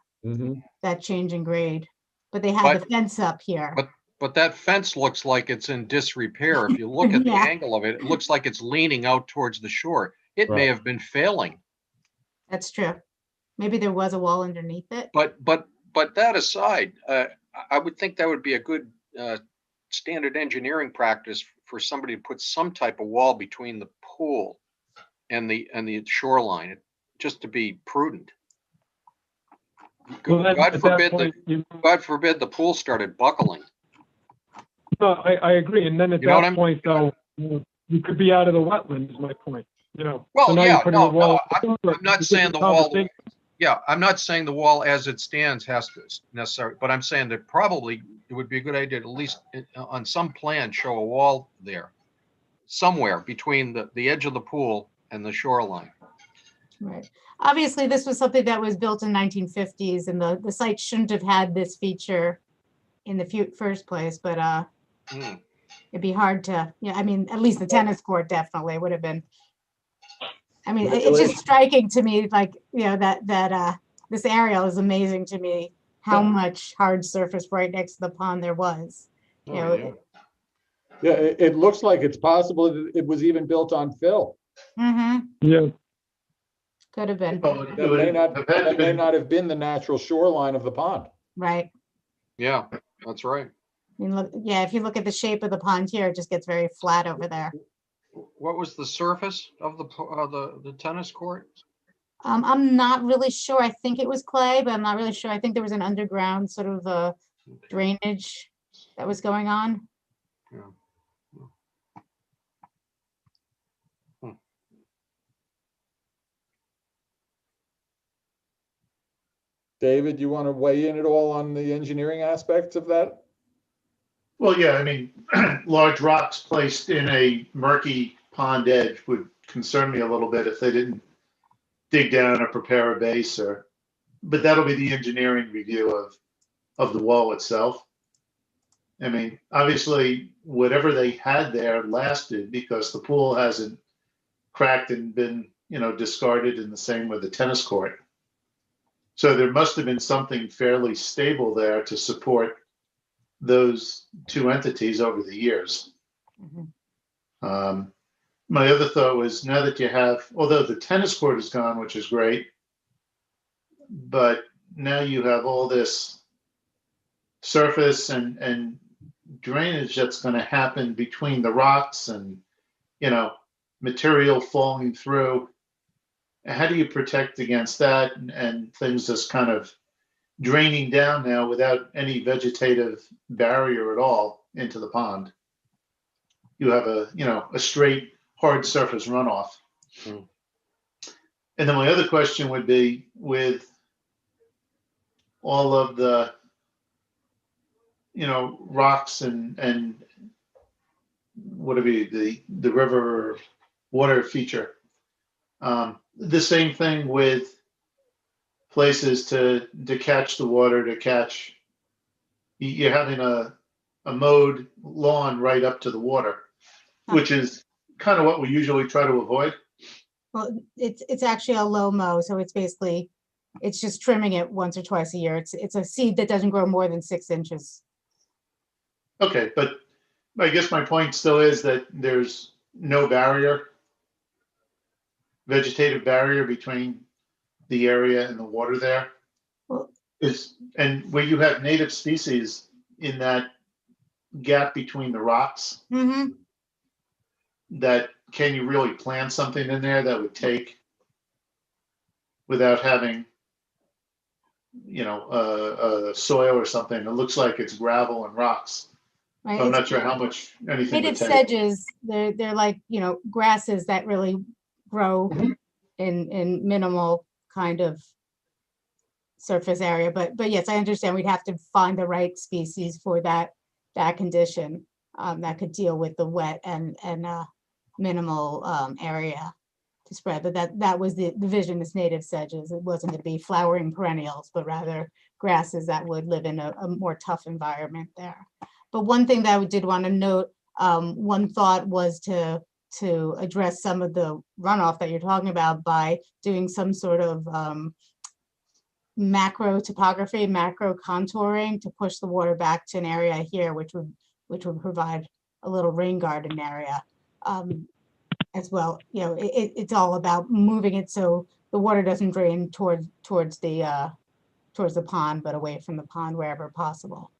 That change in grade, but they had the fence up here. But that fence looks like it's in disrepair. If you look at the angle of it, it looks like it's leaning out towards the shore. It may have been failing. That's true. Maybe there was a wall underneath it. But that aside, I would think that would be a good standard engineering practice for somebody to put some type of wall between the pool and the shoreline, just to be prudent. Well, God forbid the pool started buckling. No, I agree. And then at that point, though, you could be out of the wetland, is my point. You know. Well, so now you're putting a wall. I'm not saying the wall. Yeah, I'm not saying the wall as it stands has to necessarily, but I'm saying that probably it would be a good idea to at least on some plan show a wall there. somewhere between the edge of the pool and the shoreline. Right. Obviously, this was something that was built in 1950s, and the site shouldn't have had this feature in the first place, but Hmm. it'd be hard to, yeah, I mean, at least the tennis court definitely would have been. I mean, it's just striking to me, like, you know, that this aerial is amazing to me, how much hard surface right next to the pond there was. You Oh, know, yeah. Yeah, it looks like it's possible that it was even built on fill. Yeah, Could have been, Well, That may not have been the natural shoreline of the pond. right? Yeah, that's right. I mean, look, yeah, if you look at the shape of the pond here, it just gets very flat over there. What was the surface of the tennis court? I'm not really sure. I think it was clay, but I'm not really sure. I think there was an underground sort of drainage that was going on. Yeah. Hmm. David, you want to weigh in at all on the engineering aspects of that? Well, yeah, I mean, large rocks placed in a murky pond edge would concern me a little bit if they didn't dig down or prepare a base but that'll be the engineering review of the wall itself. I mean, obviously, whatever they had there lasted because the pool hasn't cracked and been, you know, discarded, in the same with the tennis court. So there must have been something fairly stable there to support those two entities over the years. My other thought was, now that you have, although the tennis court is gone, which is great, but now you have all this surface and drainage that's going to happen between the rocks and, you know, material falling through. How do you protect against that and things just kind of draining down now without any vegetative barrier at all into the pond? You have a straight hard surface runoff. Hmm. And then my other question would be, with all of the, rocks and what would be the river water feature, the same thing with places to catch the water, you're having a mowed lawn right up to the water, which is kind of what we usually try to avoid. Well, it's actually a low mow, so it's just trimming it once or twice a year. It's a seed that doesn't grow more than 6 inches. Okay, but I guess my point still is that there's no vegetative barrier between the area and the water there. Well, And where you have native species in that gap between the rocks, that can you really plant something in there that would take without having, soil or something? It looks like it's gravel and rocks. right? So I'm not sure how much anything would Native take. sedges, they're like, grasses that really grow in minimal kind of surface area. But yes, I understand we'd have to find the right species for that condition that could deal with the wet and minimal area to spread. But that was the vision, is native sedges. It wasn't to be flowering perennials, but rather grasses that would live in a more tough environment there. But one thing that I did want to note, one thought was to address some of the runoff that you're talking about by doing some sort of macro topography, macro contouring to push the water back to an area here, which would provide a little rain garden area as well. It's all about moving it so the water doesn't drain towards the pond, but away from the pond wherever possible.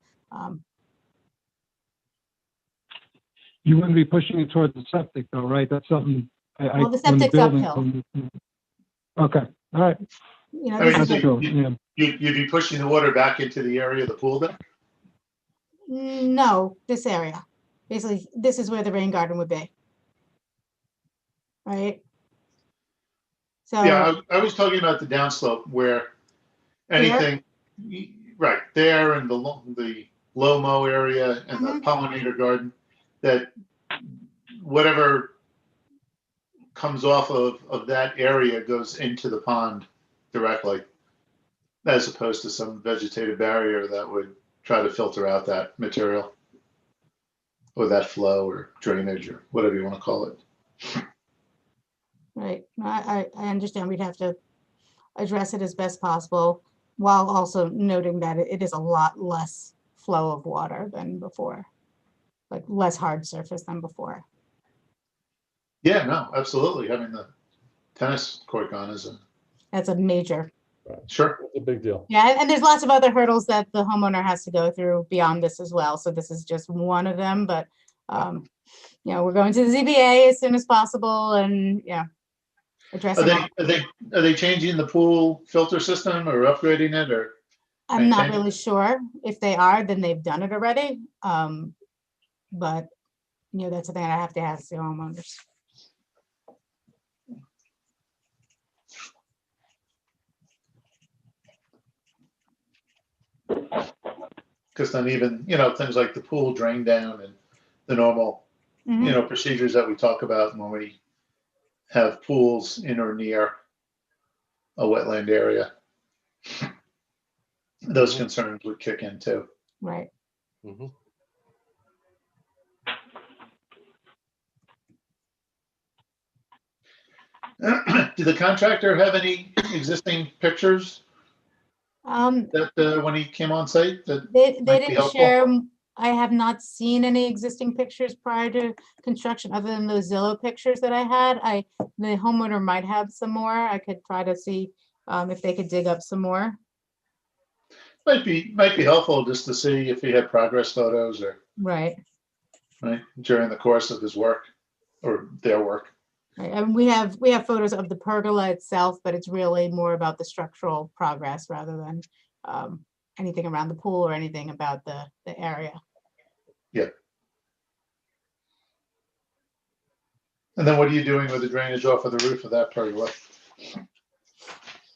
you wouldn't be pushing it towards the septic though, right? That's something Well, the when septic's building uphill. Okay, all right. I mean, This so is Cool, yeah. you'd be pushing the water back into the area of the pool then? no, this area. Basically, this is where the rain garden would be. Right? So, Yeah, I was talking about the downslope where anything, right there, and the low mow area and the pollinator garden, that whatever comes off of that area goes into the pond directly, as opposed to some vegetative barrier that would try to filter out that material or that flow or drainage or whatever you want to call it. Right. No, I understand we'd have to address it as best possible while also noting that it is a lot less flow of water than before, like less hard surface than before. Yeah, no, absolutely. Having the tennis court gone is That's a major. sure. It's a big deal. Yeah, and there's lots of other hurdles that the homeowner has to go through beyond this as well. So this is just one of them, but you know, we're going to the ZBA as soon as possible and yeah, Are addressing. they changing the pool filter system or upgrading it or? I'm not maintain it? really sure. If they are, then they've done it already. But you know, that's something I have to ask the homeowners. Because then even, things like the pool drain down and the normal, Mhm. procedures that we talk about when we have pools in or near a wetland area. Those concerns would kick in too. Right. Mhm. Did the contractor have any existing pictures that when he came on site that They might be didn't helpful? share. I have not seen any existing pictures prior to construction other than those Zillow pictures that I had. The homeowner might have some more. I could try to see if they could dig up some more. Might be helpful just to see if he had progress photos or Right. during the course of his work or their work. Right. And we have photos of the pergola itself, but it's really more about the structural progress rather than anything around the pool or anything about the area. Yeah. And then what are you doing with the drainage off of the roof of that pergola?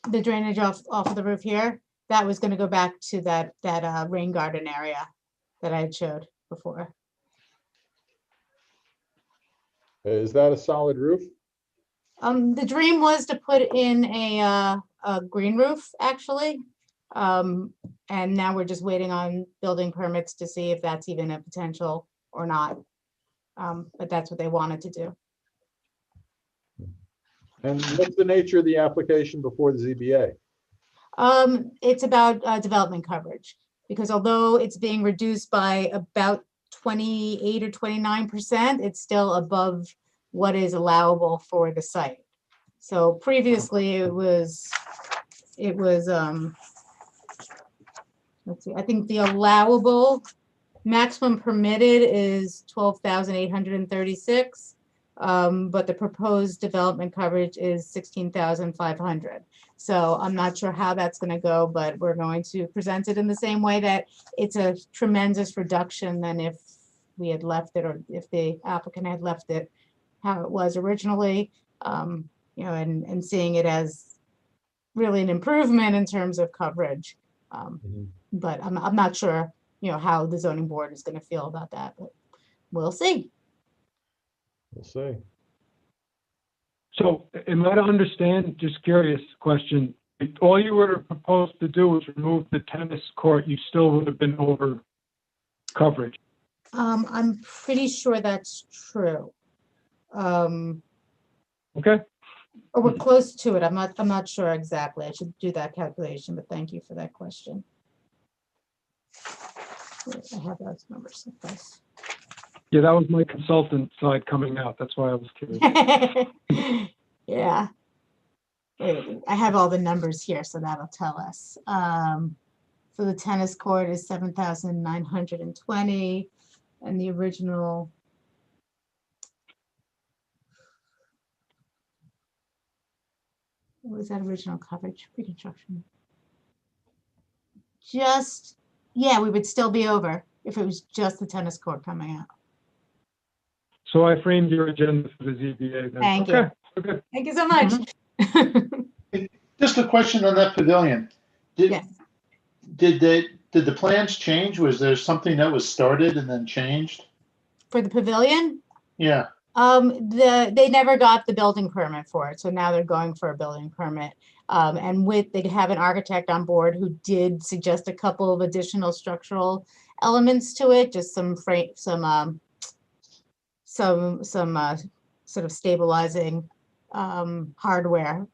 The drainage off of the roof here, that was going to go back to that rain garden area that I had showed before. Is that a solid roof? The dream was to put in a green roof, actually. And now we're just waiting on building permits to see if that's even a potential or not. But that's what they wanted to do. And what's the nature of the application before the ZBA? It's about development coverage, because although it's being reduced by about 28 or 29%, it's still above what is allowable for the site. So previously it was let's see, I think the allowable maximum permitted is 12,836. But the proposed development coverage is 16,500. So I'm not sure how that's going to go, but we're going to present it in the same way that it's a tremendous reduction than if we had left it, or if the applicant had left it how it was originally, and seeing it as really an improvement in terms of coverage. But I'm not sure, how the zoning board is going to feel about that, but we'll see. We'll see. So am I to understand, just curious question, if all you were proposed to do was remove the tennis court, you still would have been over coverage? I'm pretty sure that's true. Okay. Or we're close to it. I'm not sure exactly. I should do that calculation, but thank you for that question. I have those numbers. Yeah, that was my consultant side coming out. That's why I was curious. Yeah. I have all the numbers here, so that'll tell us. So the tennis court is 7,920, and the original. What was that original coverage? Pre-construction. Yeah, we would still be over if it was just the tennis court coming out. So I framed your agenda for the ZBA then. Thank Okay. you. Okay. Thank you so much. Just a question on that pavilion. Yes. Did the plans change? Was there something that was started and then changed? For the pavilion? Yeah. They never got the building permit for it, so now they're going for a building permit. And they have an architect on board who did suggest a couple of additional structural elements to it, just some frame, some sort of stabilizing hardware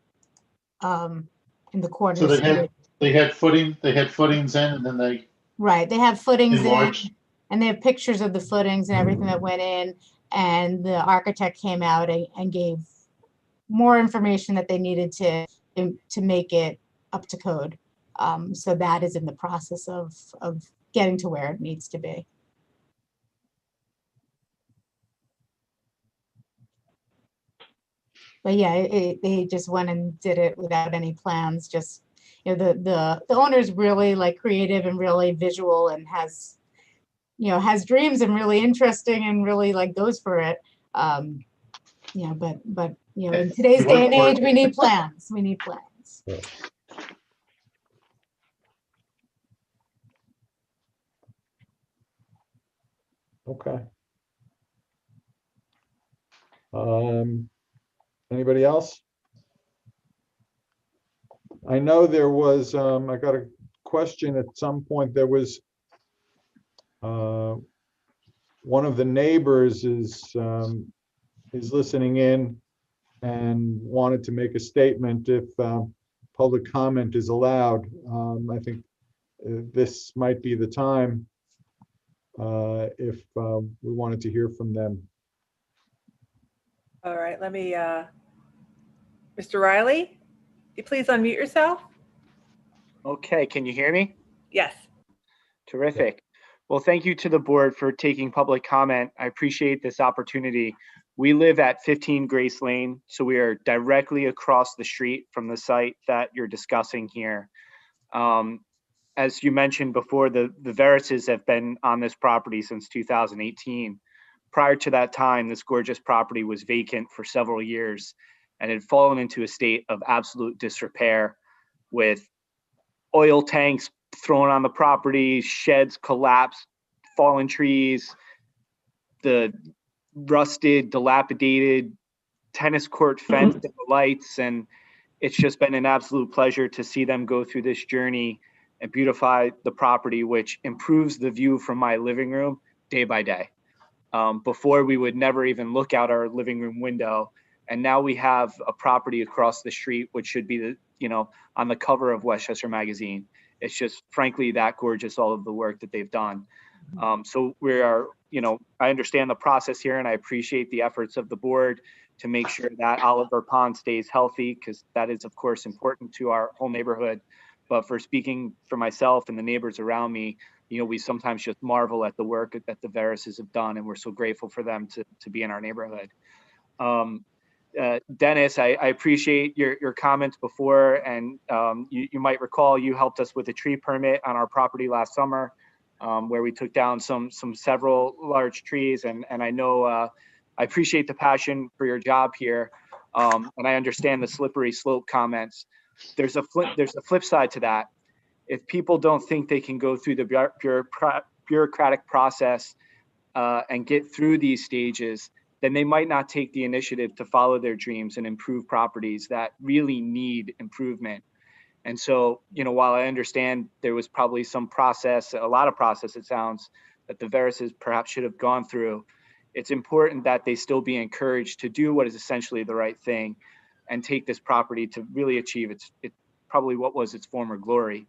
in the So corners. they had footings in, and then they Right, they have footings in, enlarged. and they have pictures of the footings and everything that went in. And the architect came out and gave more information that they needed to make it up to code. So that is in the process of getting to where it needs to be. But yeah, they just went and did it without any plans. Just, you know, the owner's really like creative and really visual and has, you know, has dreams and really interesting and really like goes for it. You know, but you know, in today's day and age, we need plans. We need plans. Okay. Anybody else? I know there was, I got a question at some point. There was one of the neighbors is listening in and wanted to make a statement if public comment is allowed. I think this might be the time if we wanted to hear from them. All right, let me, Mr. Riley, you please unmute yourself? Okay, can you hear me? Yes. Terrific. Well, thank you to the board for taking public comment. I appreciate this opportunity. We live at 15 Grace Lane, so we are directly across the street from the site that you're discussing here. As you mentioned before, the Varuses have been on this property since 2018. Prior to that time, this gorgeous property was vacant for several years and had fallen into a state of absolute disrepair, with oil tanks thrown on the property, sheds collapsed, fallen trees, the rusted, dilapidated tennis court fence and the lights. And it's just been an absolute pleasure to see them go through this journey and beautify the property, which improves the view from my living room day by day. Before, we would never even look out our living room window. And now we have a property across the street, which should be the, you know, on the cover of Westchester Magazine. It's just frankly that gorgeous, all of the work that they've done. So we are, you know, I understand the process here, and I appreciate the efforts of the board to make sure that Oliver Pond stays healthy, because that is, of course, important to our whole neighborhood. But for speaking for myself and the neighbors around me, you know, we sometimes just marvel at the work that the Varuses have done, and we're so grateful for them to be in our neighborhood. Dennis, I appreciate your comments before, and you might recall you helped us with a tree permit on our property last summer, where we took down several large trees, and I know I appreciate the passion for your job here, and I understand the slippery slope comments. There's a flip side to that. If people don't think they can go through the bureaucratic process and get through these stages, then they might not take the initiative to follow their dreams and improve properties that really need improvement. And so, you know, while I understand there was probably some process, a lot of process, it sounds, that the Varuses perhaps should have gone through, it's important that they still be encouraged to do what is essentially the right thing and take this property to really achieve its probably what was its former glory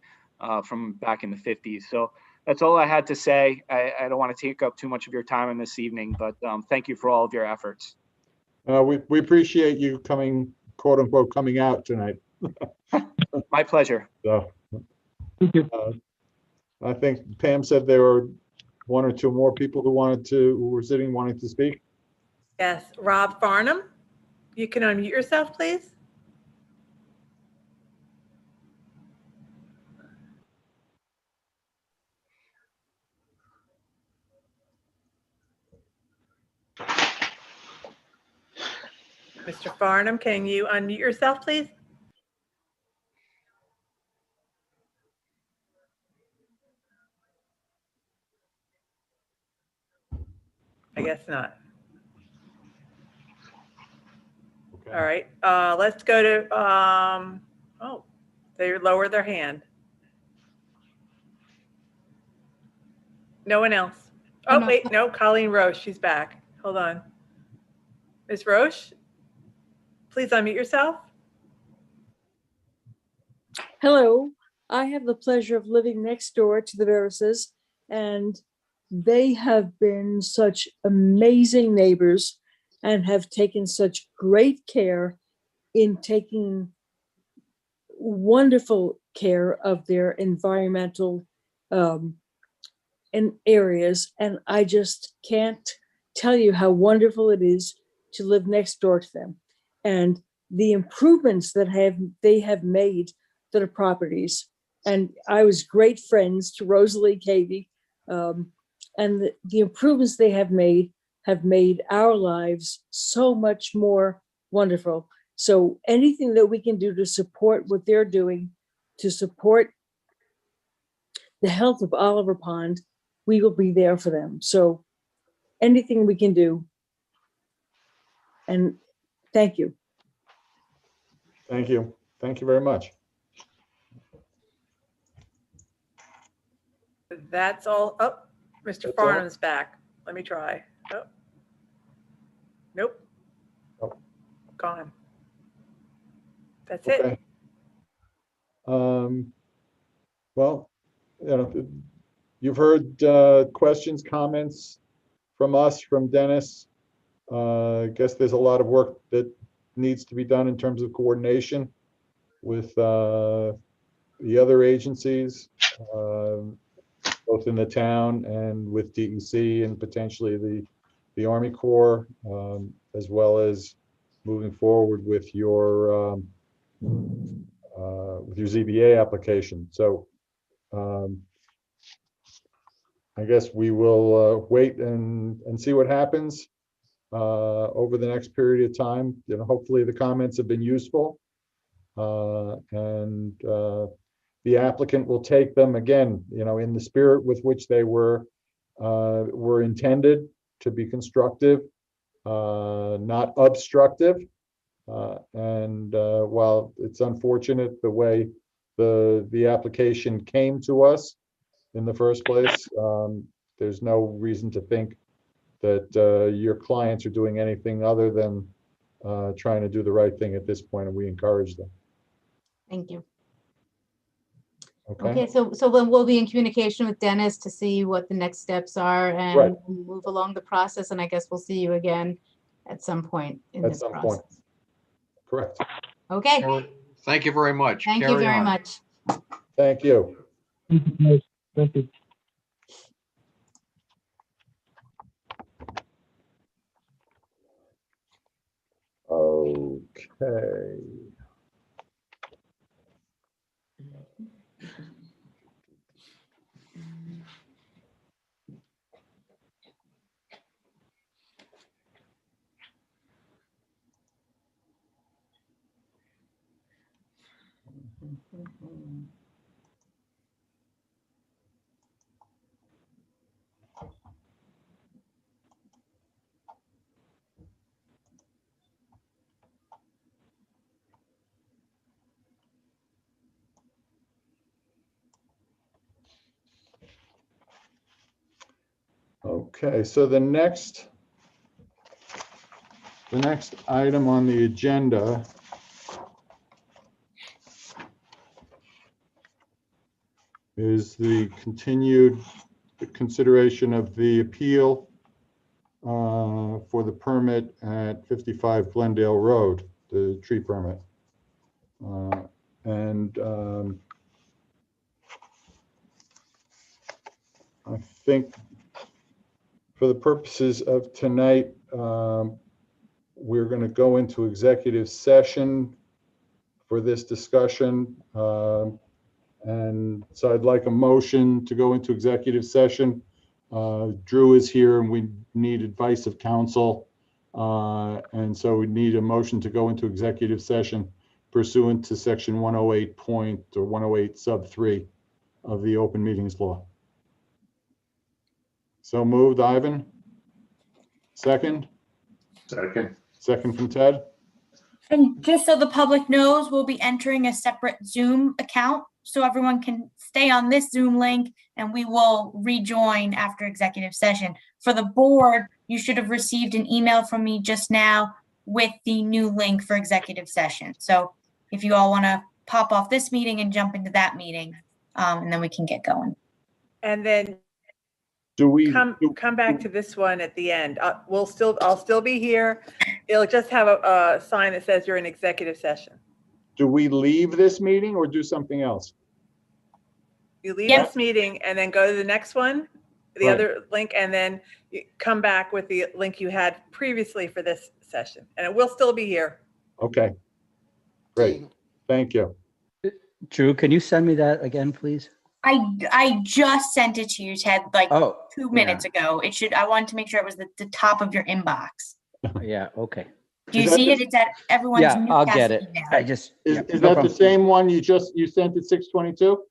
from back in the 50s. So that's all I had to say. I don't want to take up too much of your time in this evening, but thank you for all of your efforts. We appreciate you coming, quote unquote, coming out tonight. My pleasure. So, I think Pam said there were one or two more people who were sitting wanting to speak. Yes, Rob Farnham, you can unmute yourself, please. Mr. Farnham, can you unmute yourself, please? I guess not. All right, let's go to, oh, they lowered their hand. No one else. Oh, Oh, no. wait, no, Colleen Roche, she's back. Hold on. Ms. Roche, please unmute yourself. Hello, I have the pleasure of living next door to the Varuses, and they have been such amazing neighbors and have taken such great care in taking wonderful care of their environmental and areas. And I just can't tell you how wonderful it is to live next door to them. And the improvements that they have made to the properties. And I was great friends to Rosalie Cavey. And the improvements they have made our lives so much more wonderful. So anything that we can do to support what they're doing, to support the health of Oliver Pond, we will be there for them. So anything we can do. And thank you. Thank you. Thank you very much. That's all. Oh, Mr. That's all? Farnham's back. Let me try. Oh. Nope. Oh. Gone. That's it. Okay. Well, you know, you've heard questions, comments from us, from Dennis. I guess there's a lot of work that needs to be done in terms of coordination with the other agencies, both in the town and with DEC and potentially the Army Corps, as well as moving forward with your ZBA application. So I guess we will wait and see what happens over the next period of time. You know, hopefully the comments have been useful, and the applicant will take them again, you know, in the spirit with which they were intended, to be constructive, not obstructive. And while it's unfortunate the way the application came to us in the first place, there's no reason to think that your clients are doing anything other than trying to do the right thing at this point, and we encourage them. Thank you. Okay. Okay, so then we'll be in communication with Dennis to see what the next steps are Right. and move along the process. And I guess we'll see you again at some point in At this some point. process. Correct. Okay, Thank you very much. thank you Carry very on. much. Thank you. Thank you, guys. Thank you. Okay. Okay, so the next item on the agenda is the continued consideration of the appeal for the permit at 55 Glendale Road, the tree permit. I think for the purposes of tonight, we're going to go into executive session for this discussion. And so I'd like a motion to go into executive session. Drew is here and we need advice of counsel. And so we need a motion to go into executive session pursuant to section 108 sub 3 of the open meetings law. So moved, Ivan. Second? Second. Second from Ted. And just so the public knows, we'll be entering a separate Zoom account so everyone can stay on this Zoom link and we will rejoin after executive session. For the board, you should have received an email from me just now with the new link for executive session. So if you all want to pop off this meeting and jump into that meeting, and then we can get going. And then Do we, come back to this one at the end. I'll still be here. It'll just have a sign that says you're in executive session. do we leave this meeting or do something else? You leave Yes. this meeting and then go to the next one, the Right. other link, and then you come back with the link you had previously for this session. And it will still be here. Okay, great. Thank you. Drew, can you send me that again, please? I just sent it to you, Ted, like Oh, 2 minutes ago. I wanted to make sure it was the top of your inbox. yeah, okay. Do you Is that see it? the- It's at everyone's Yeah, I'll get Newcastle it. email. I just. Is, yeah, is no that the problem. same one you sent at 6:22?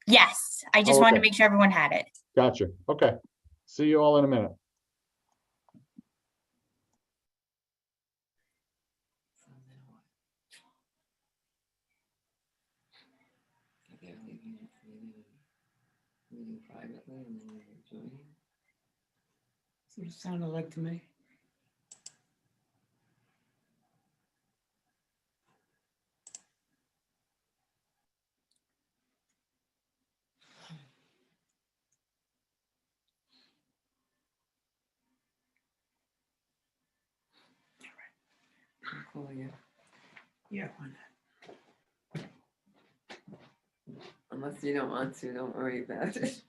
Yes, I just Oh, wanted to okay. make sure everyone had it. Gotcha. Okay. See you all in a minute. That's what it sounded like to me. I'll call you. Yeah. Unless you don't want to, don't worry about it.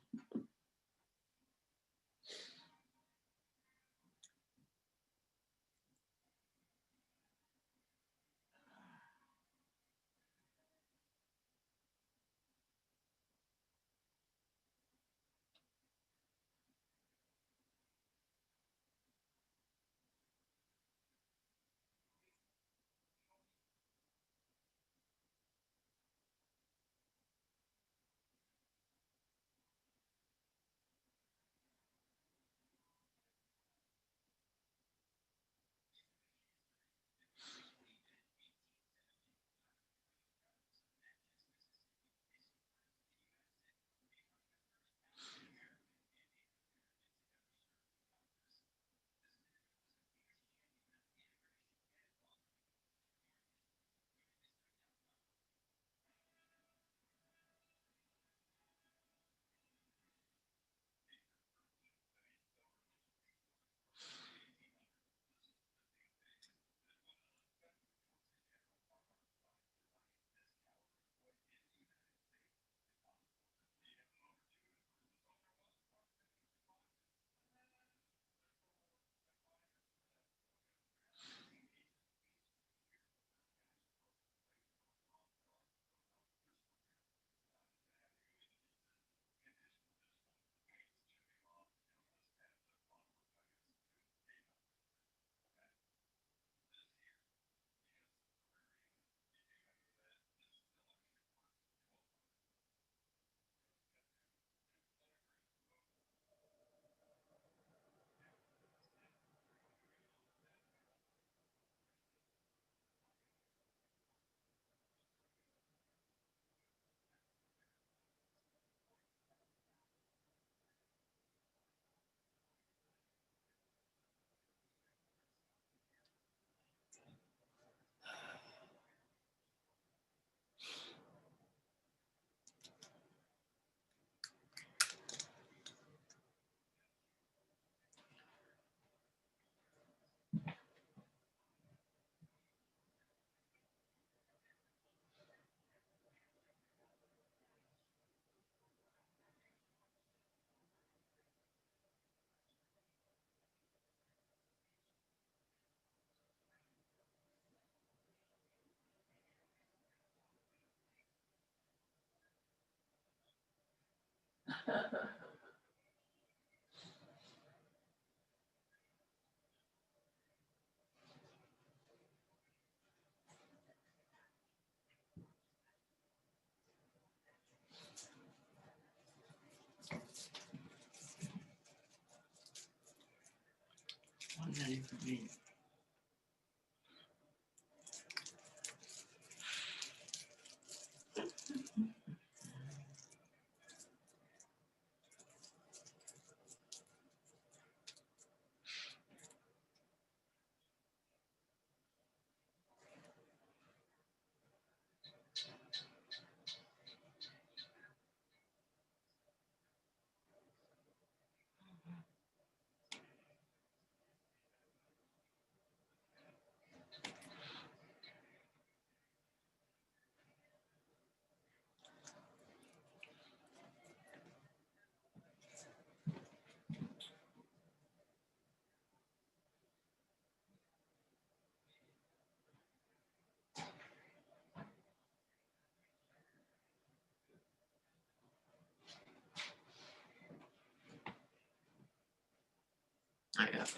One name for me. I have.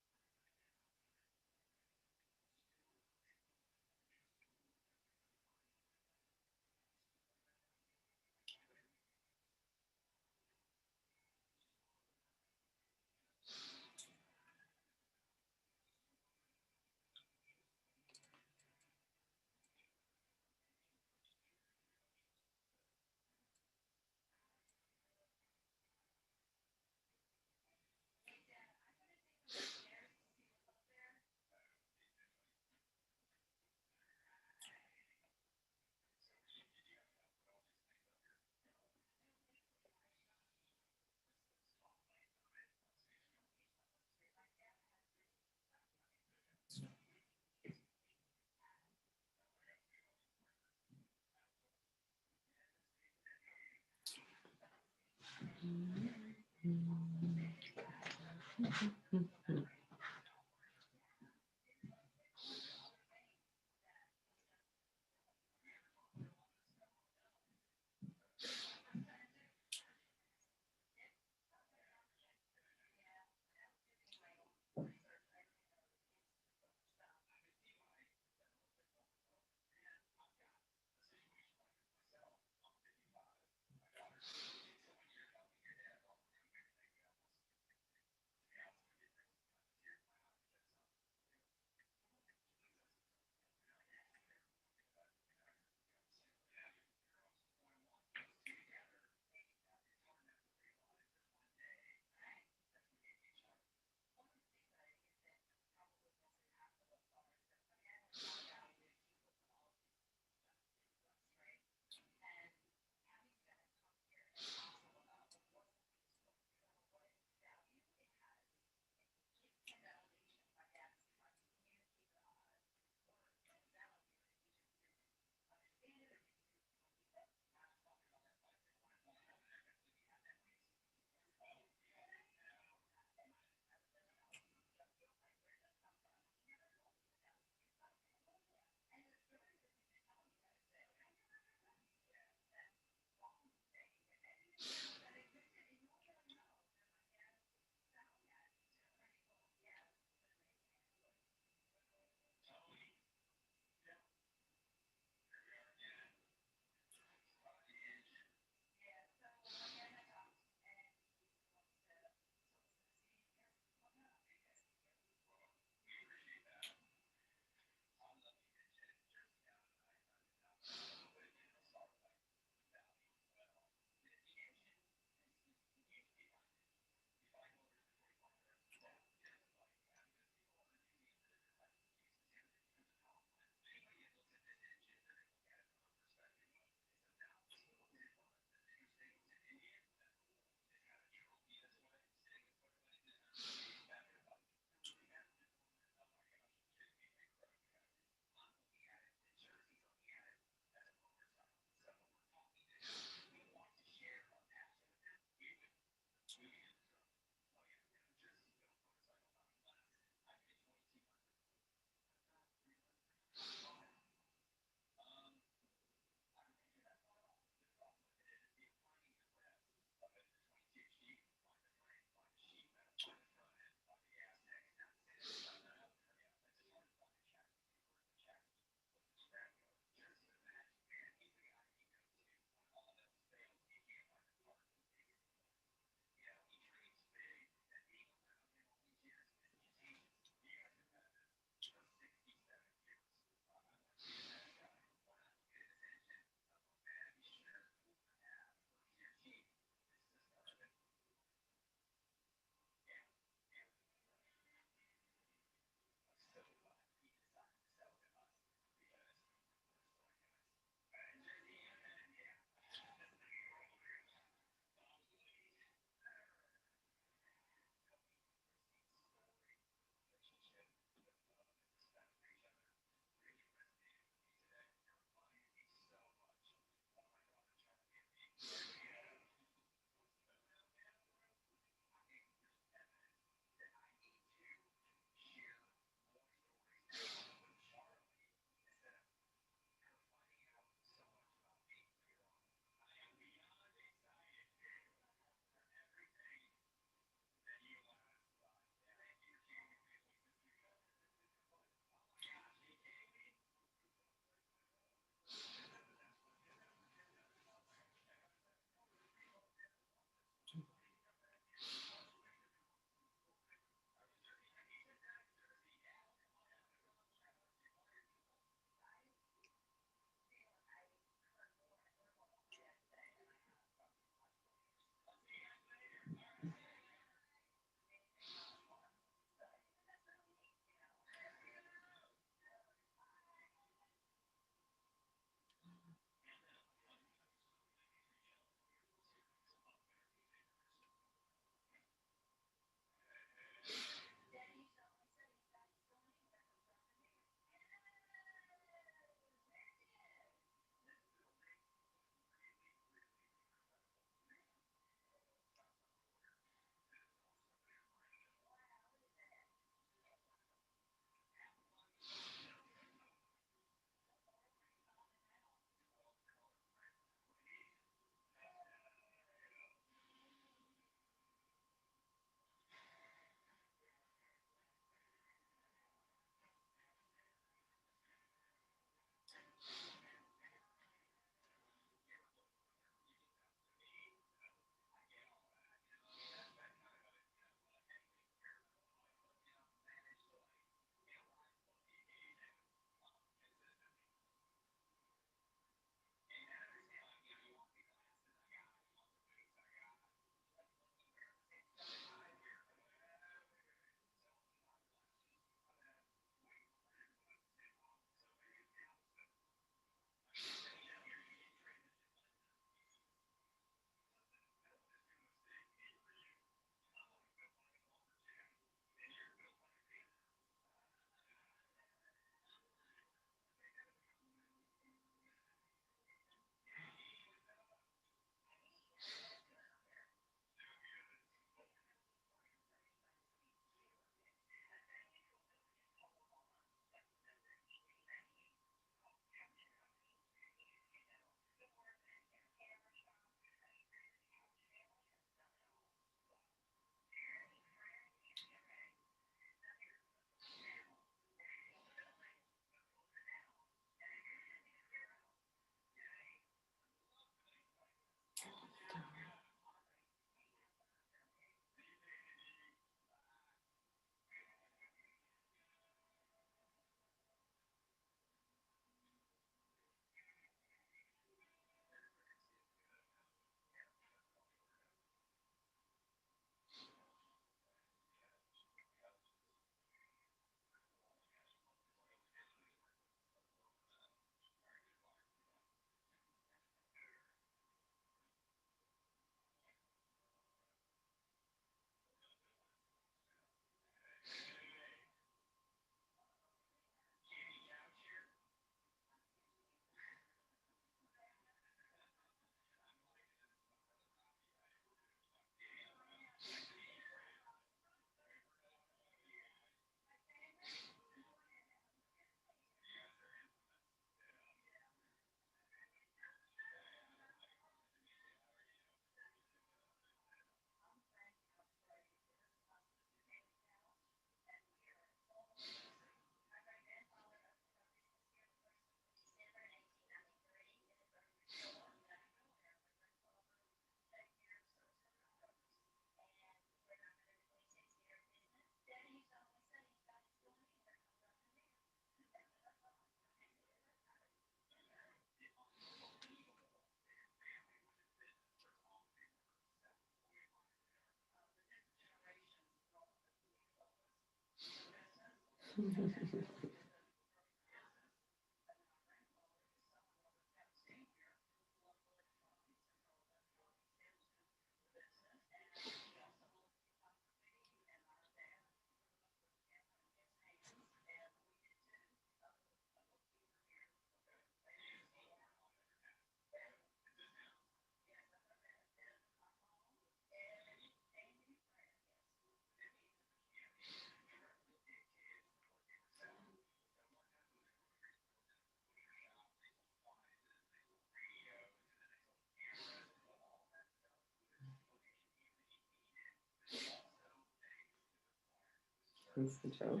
Who's the joke?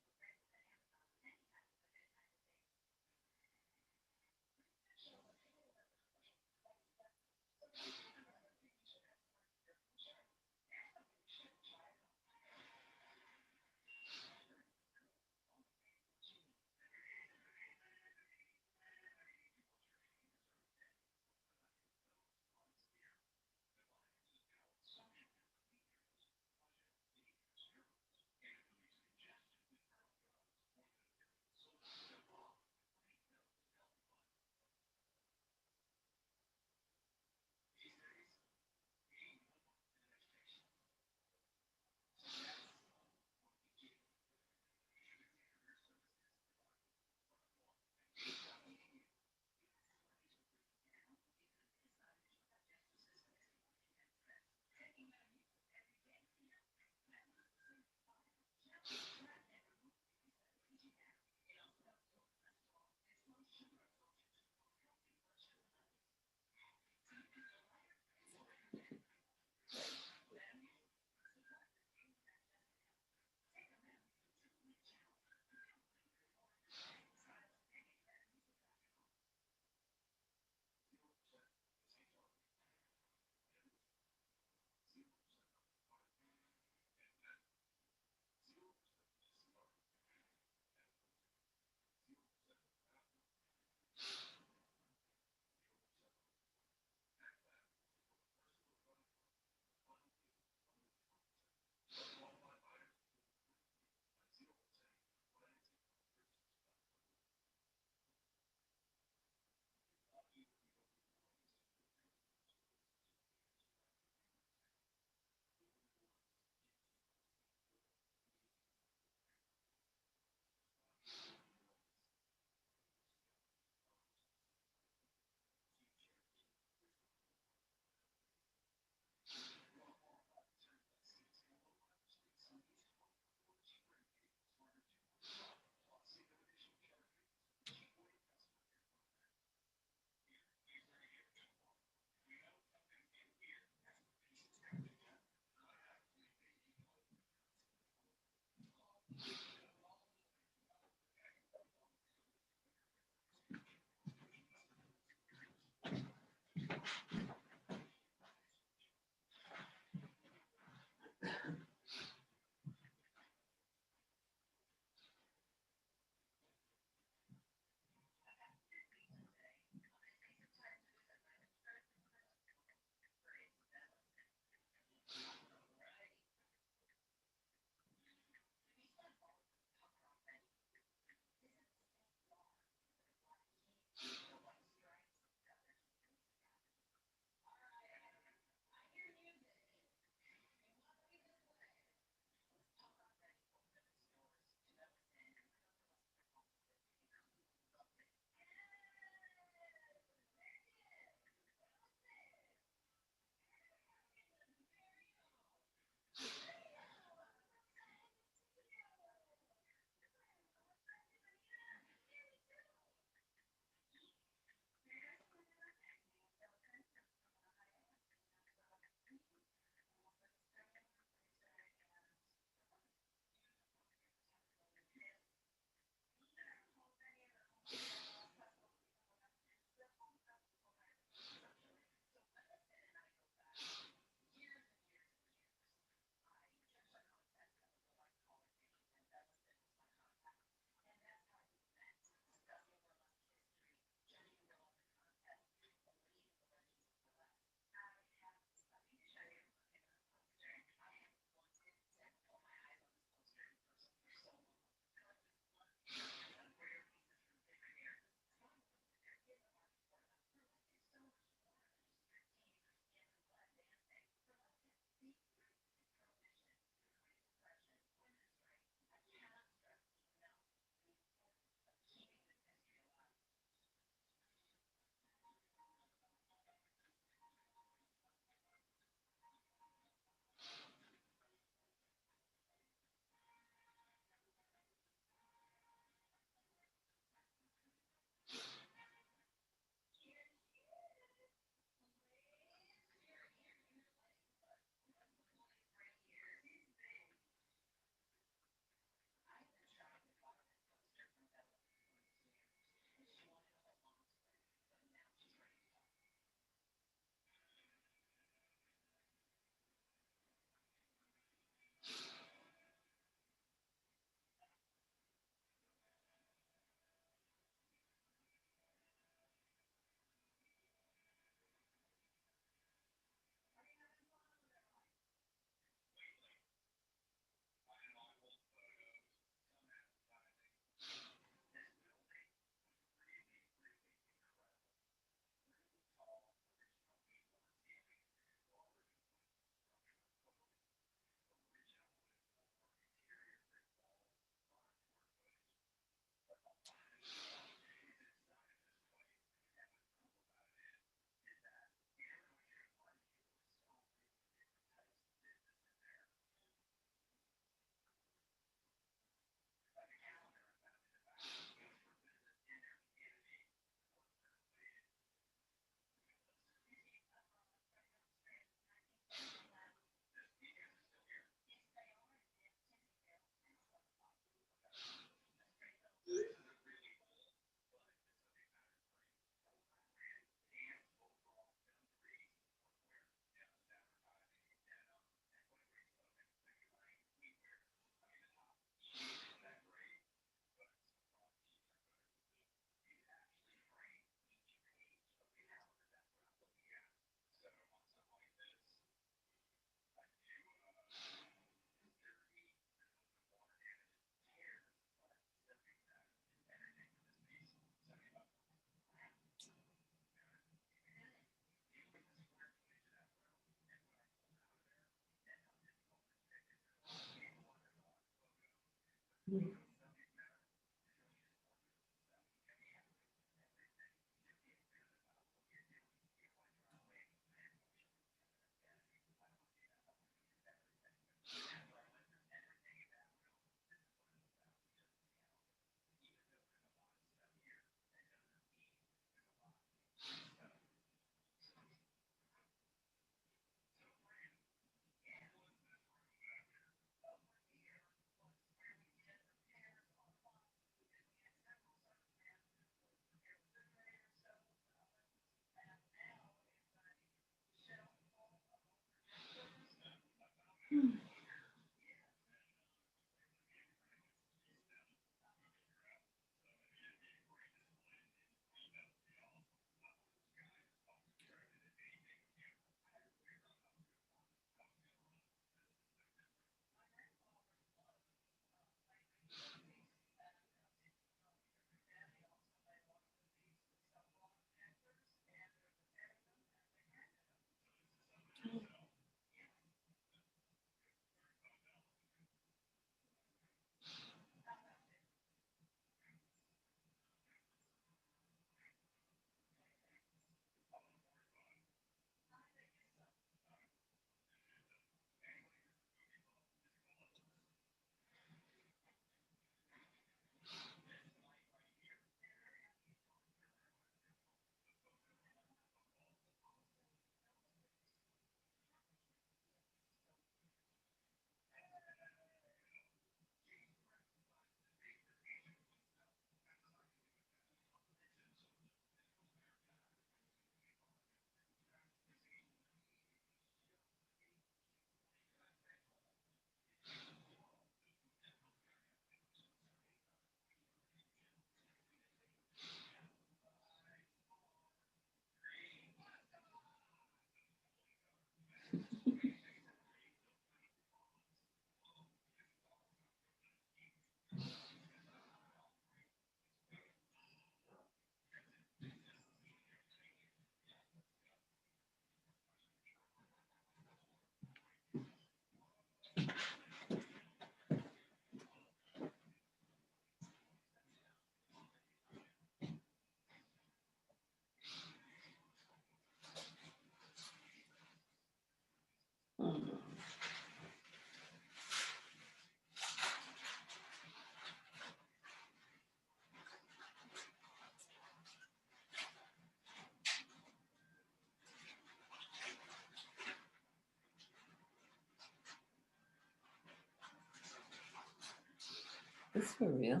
This for real?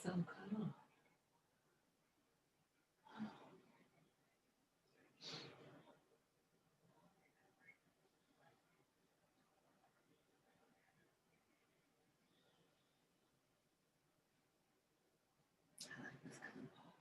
Some cut off. I like this kind of ball.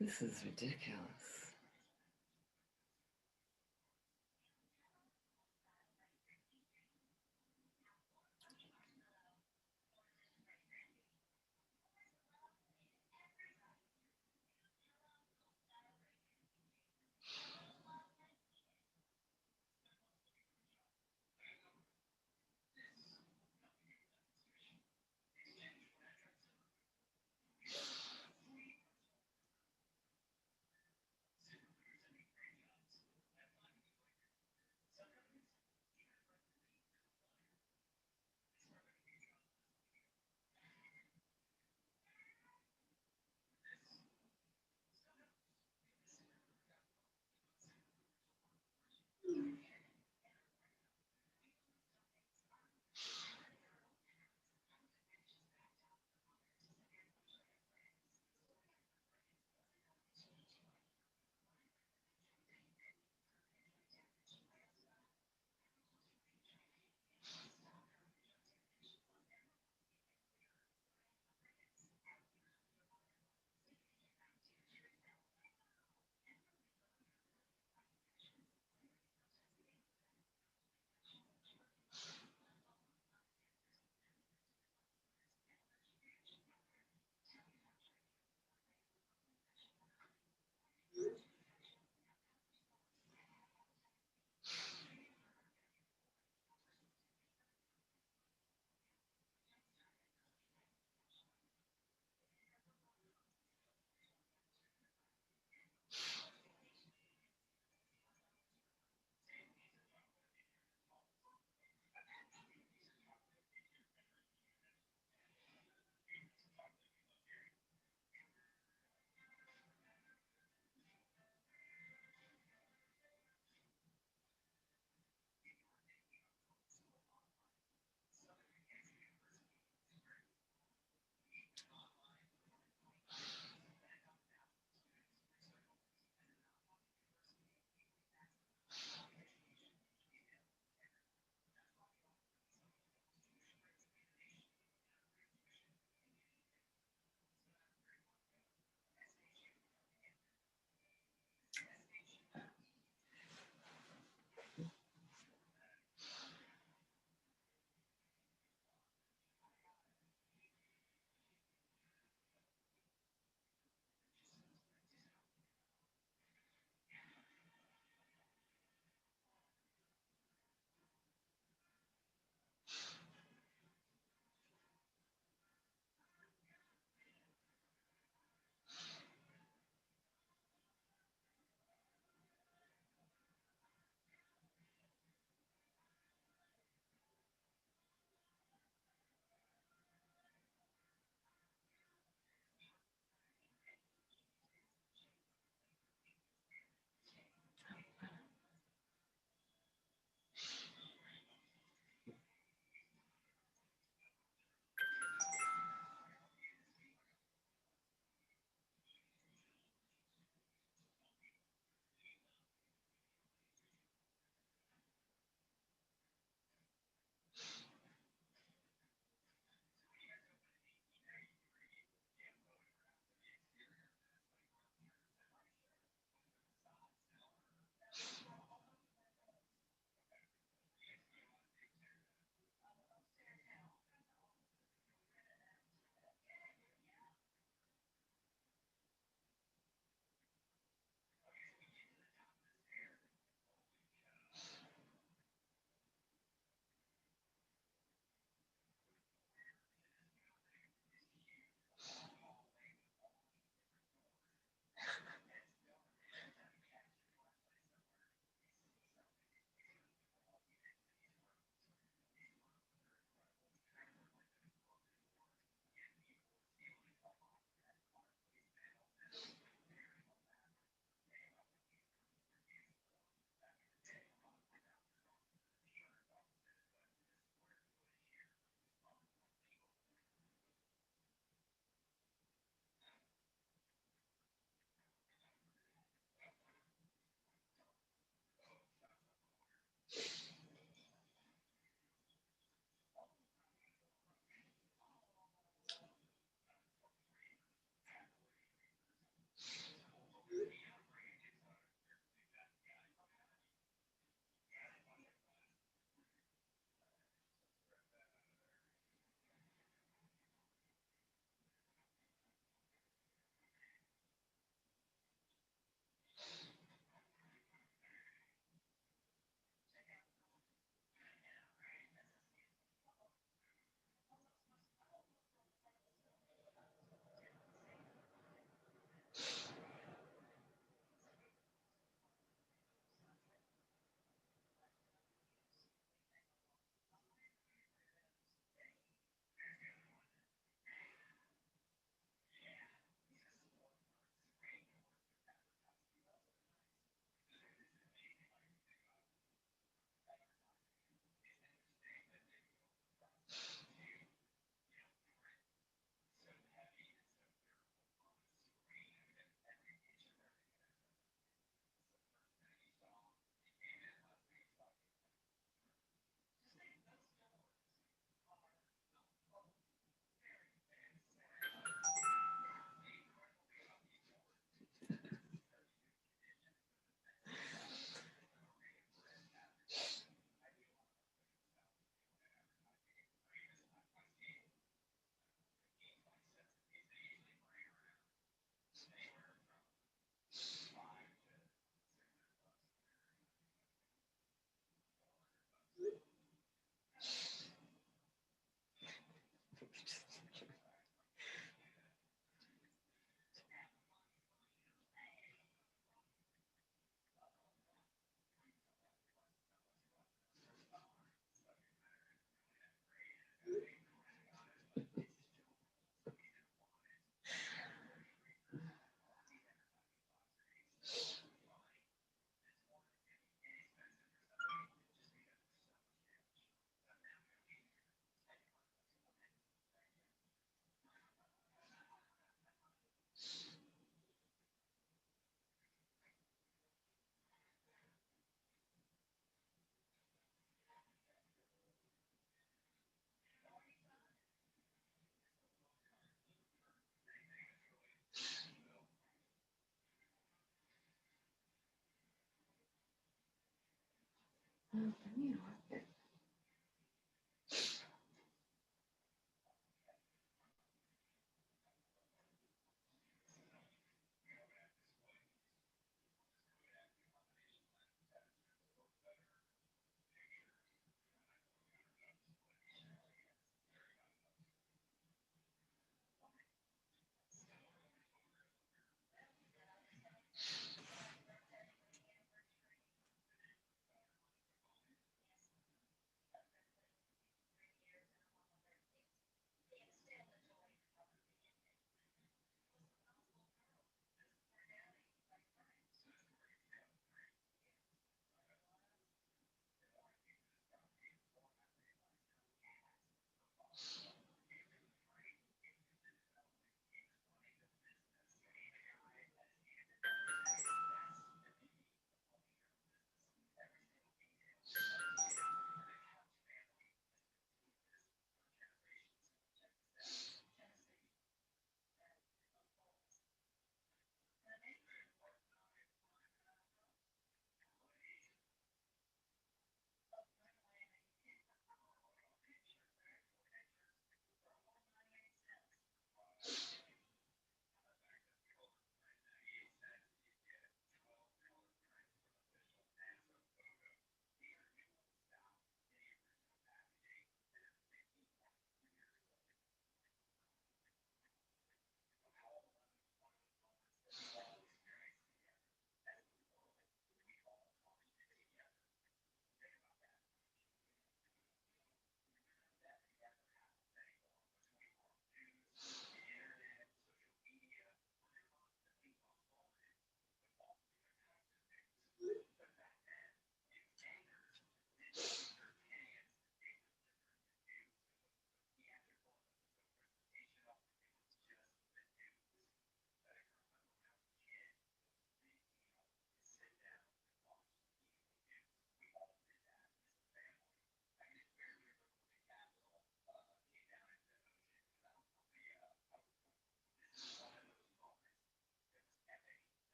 This is ridiculous.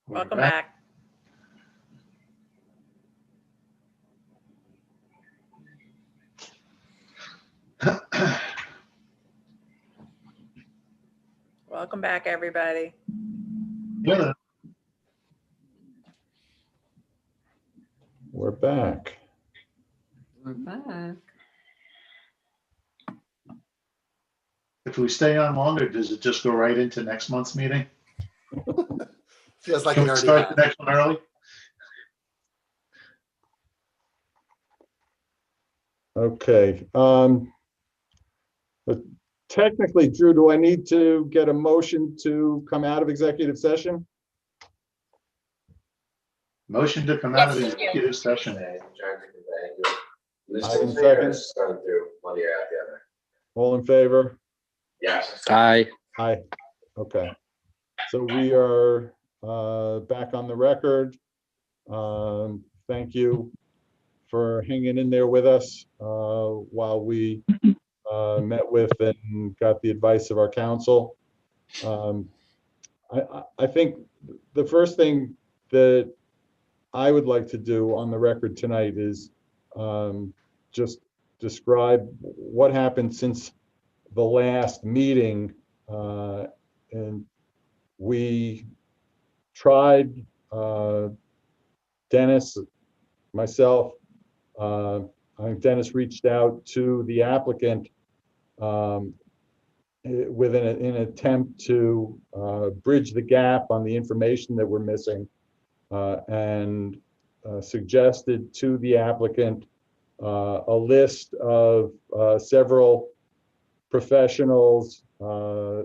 Welcome back. Welcome back, everybody. Yeah. We're back. We're back. If we stay on longer, does it just go right into next month's meeting? Feels like Can it we already start the happened. next one early? Okay. But technically, Drew, do I need to get a motion to come out of executive session? Motion to come out of Yes, the you do. executive session. Item second. All in favor? Yes. Aye. Aye. Okay. So we are back on the record. Thank you for hanging in there with us while we met with and got the advice of our counsel. I think the first thing that I would like to do on the record tonight is just describe what happened since the last meeting. And we tried, Dennis, myself, I think Dennis reached out to the applicant with an attempt to bridge the gap on the information that we're missing, and suggested to the applicant a list of several professionals,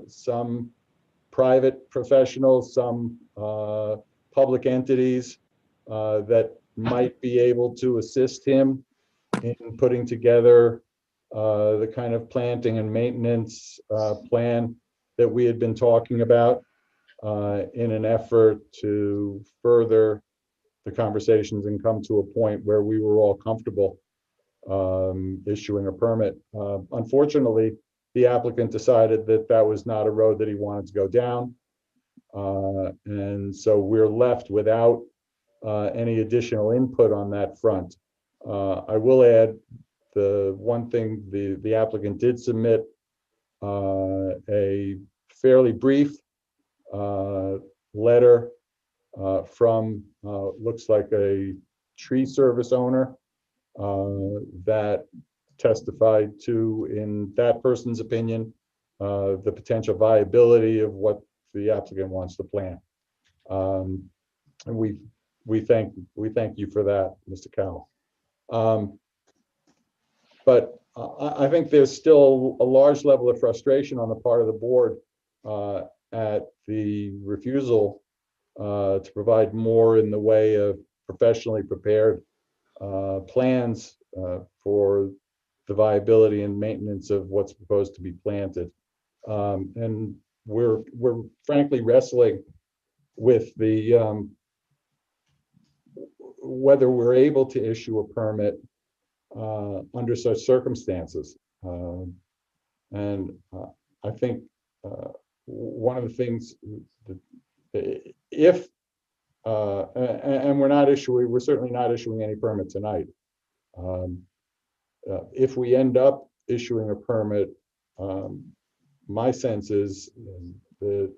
some private professionals, some public entities that might be able to assist him in putting together the kind of planting and maintenance plan that we had been talking about in an effort to further the conversations and come to a point where we were all comfortable issuing a permit. Unfortunately, the applicant decided that that was not a road that he wanted to go down. And so we're left without any additional input on that front. I will add the one thing, the applicant did submit a fairly brief letter from looks like a tree service owner that testified to, in that person's opinion, the potential viability of what the applicant wants to plant. And we thank you for that, Mr. Cowell. But I think there's still a large level of frustration on the part of the board at the refusal to provide more in the way of professionally prepared plans for the viability and maintenance of what's proposed to be planted. And we're frankly wrestling with the whether we're able to issue a permit under such circumstances. And I think one of the things that if and we're certainly not issuing any permit tonight. If we end up issuing a permit, my sense is that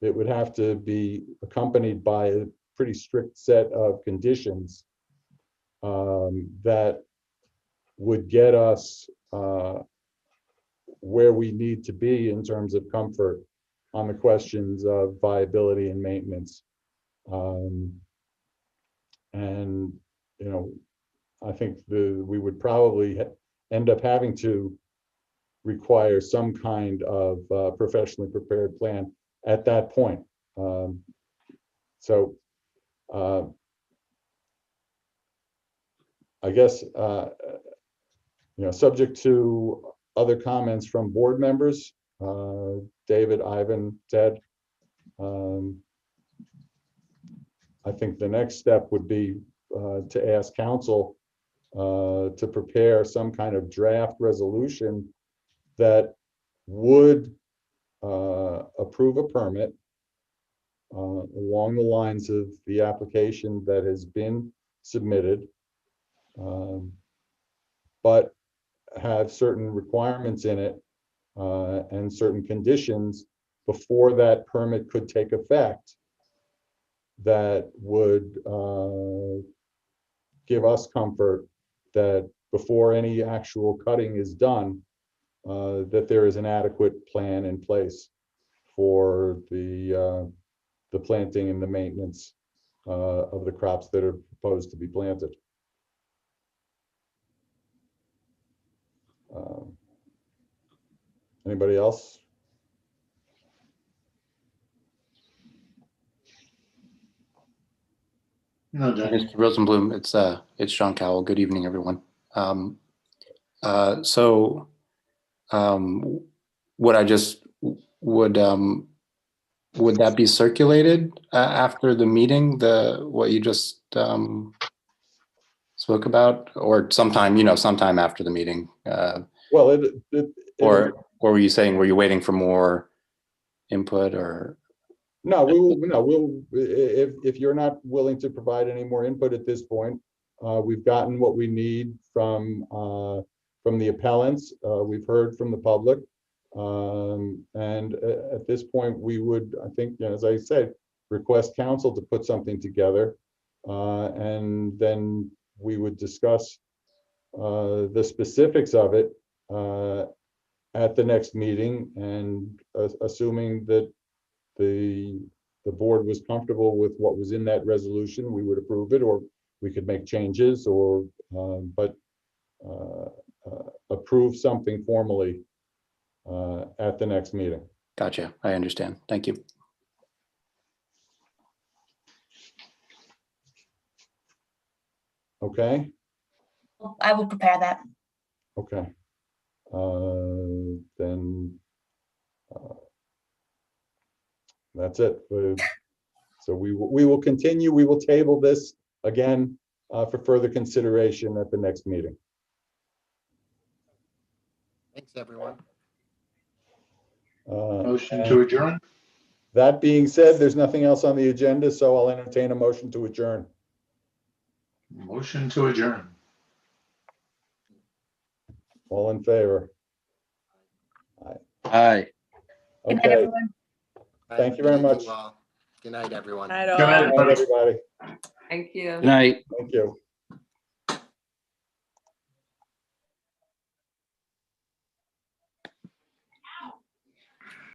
it would have to be accompanied by a pretty strict set of conditions that would get us where we need to be in terms of comfort on the questions of viability and maintenance. And, you know, I think we would probably end up having to require some kind of professionally prepared plan at that point. So I guess, you know, subject to other comments from board members, David, Ivan, Ted, I think the next step would be to ask council to prepare some kind of draft resolution that would approve a permit along the lines of the application that has been submitted, but have certain requirements in it and certain conditions before that permit could take effect that would give us comfort that before any actual cutting is done, that there is an adequate plan in place for the planting and the maintenance of the crops that are proposed to be planted. Anybody else? No, Danny. Mr. Rosenblum, it's Sean Cowell. Good evening, everyone. Would that be circulated after the meeting? What you just spoke about, or sometime after the meeting? Well, or were you saying, were you waiting for more input, or? No, we'll if you're not willing to provide any more input at this point, we've gotten what we need from the appellants. We've heard from the public, and at this point, we would, I think, you know, as I said, request council to put something together, and then we would discuss the specifics of it at the next meeting, and assuming that the board was comfortable with what was in that resolution, we would approve it, or we could make changes, or but approve something formally at the next meeting. Gotcha. I understand. Thank you. Okay. I will prepare that. Okay. Then that's it. So we will continue. We will table this again for further consideration at the next meeting. Thanks, everyone. Motion And to adjourn? that being said, there's nothing else on the agenda, so I'll entertain a motion to adjourn. Motion to adjourn. All in favor? Aye. Good night, Okay, everyone. Thank you very Thank much. all. Good night, everyone. Night Good night, all. Good night, everybody. everybody. Thank you. Good night. Thank you.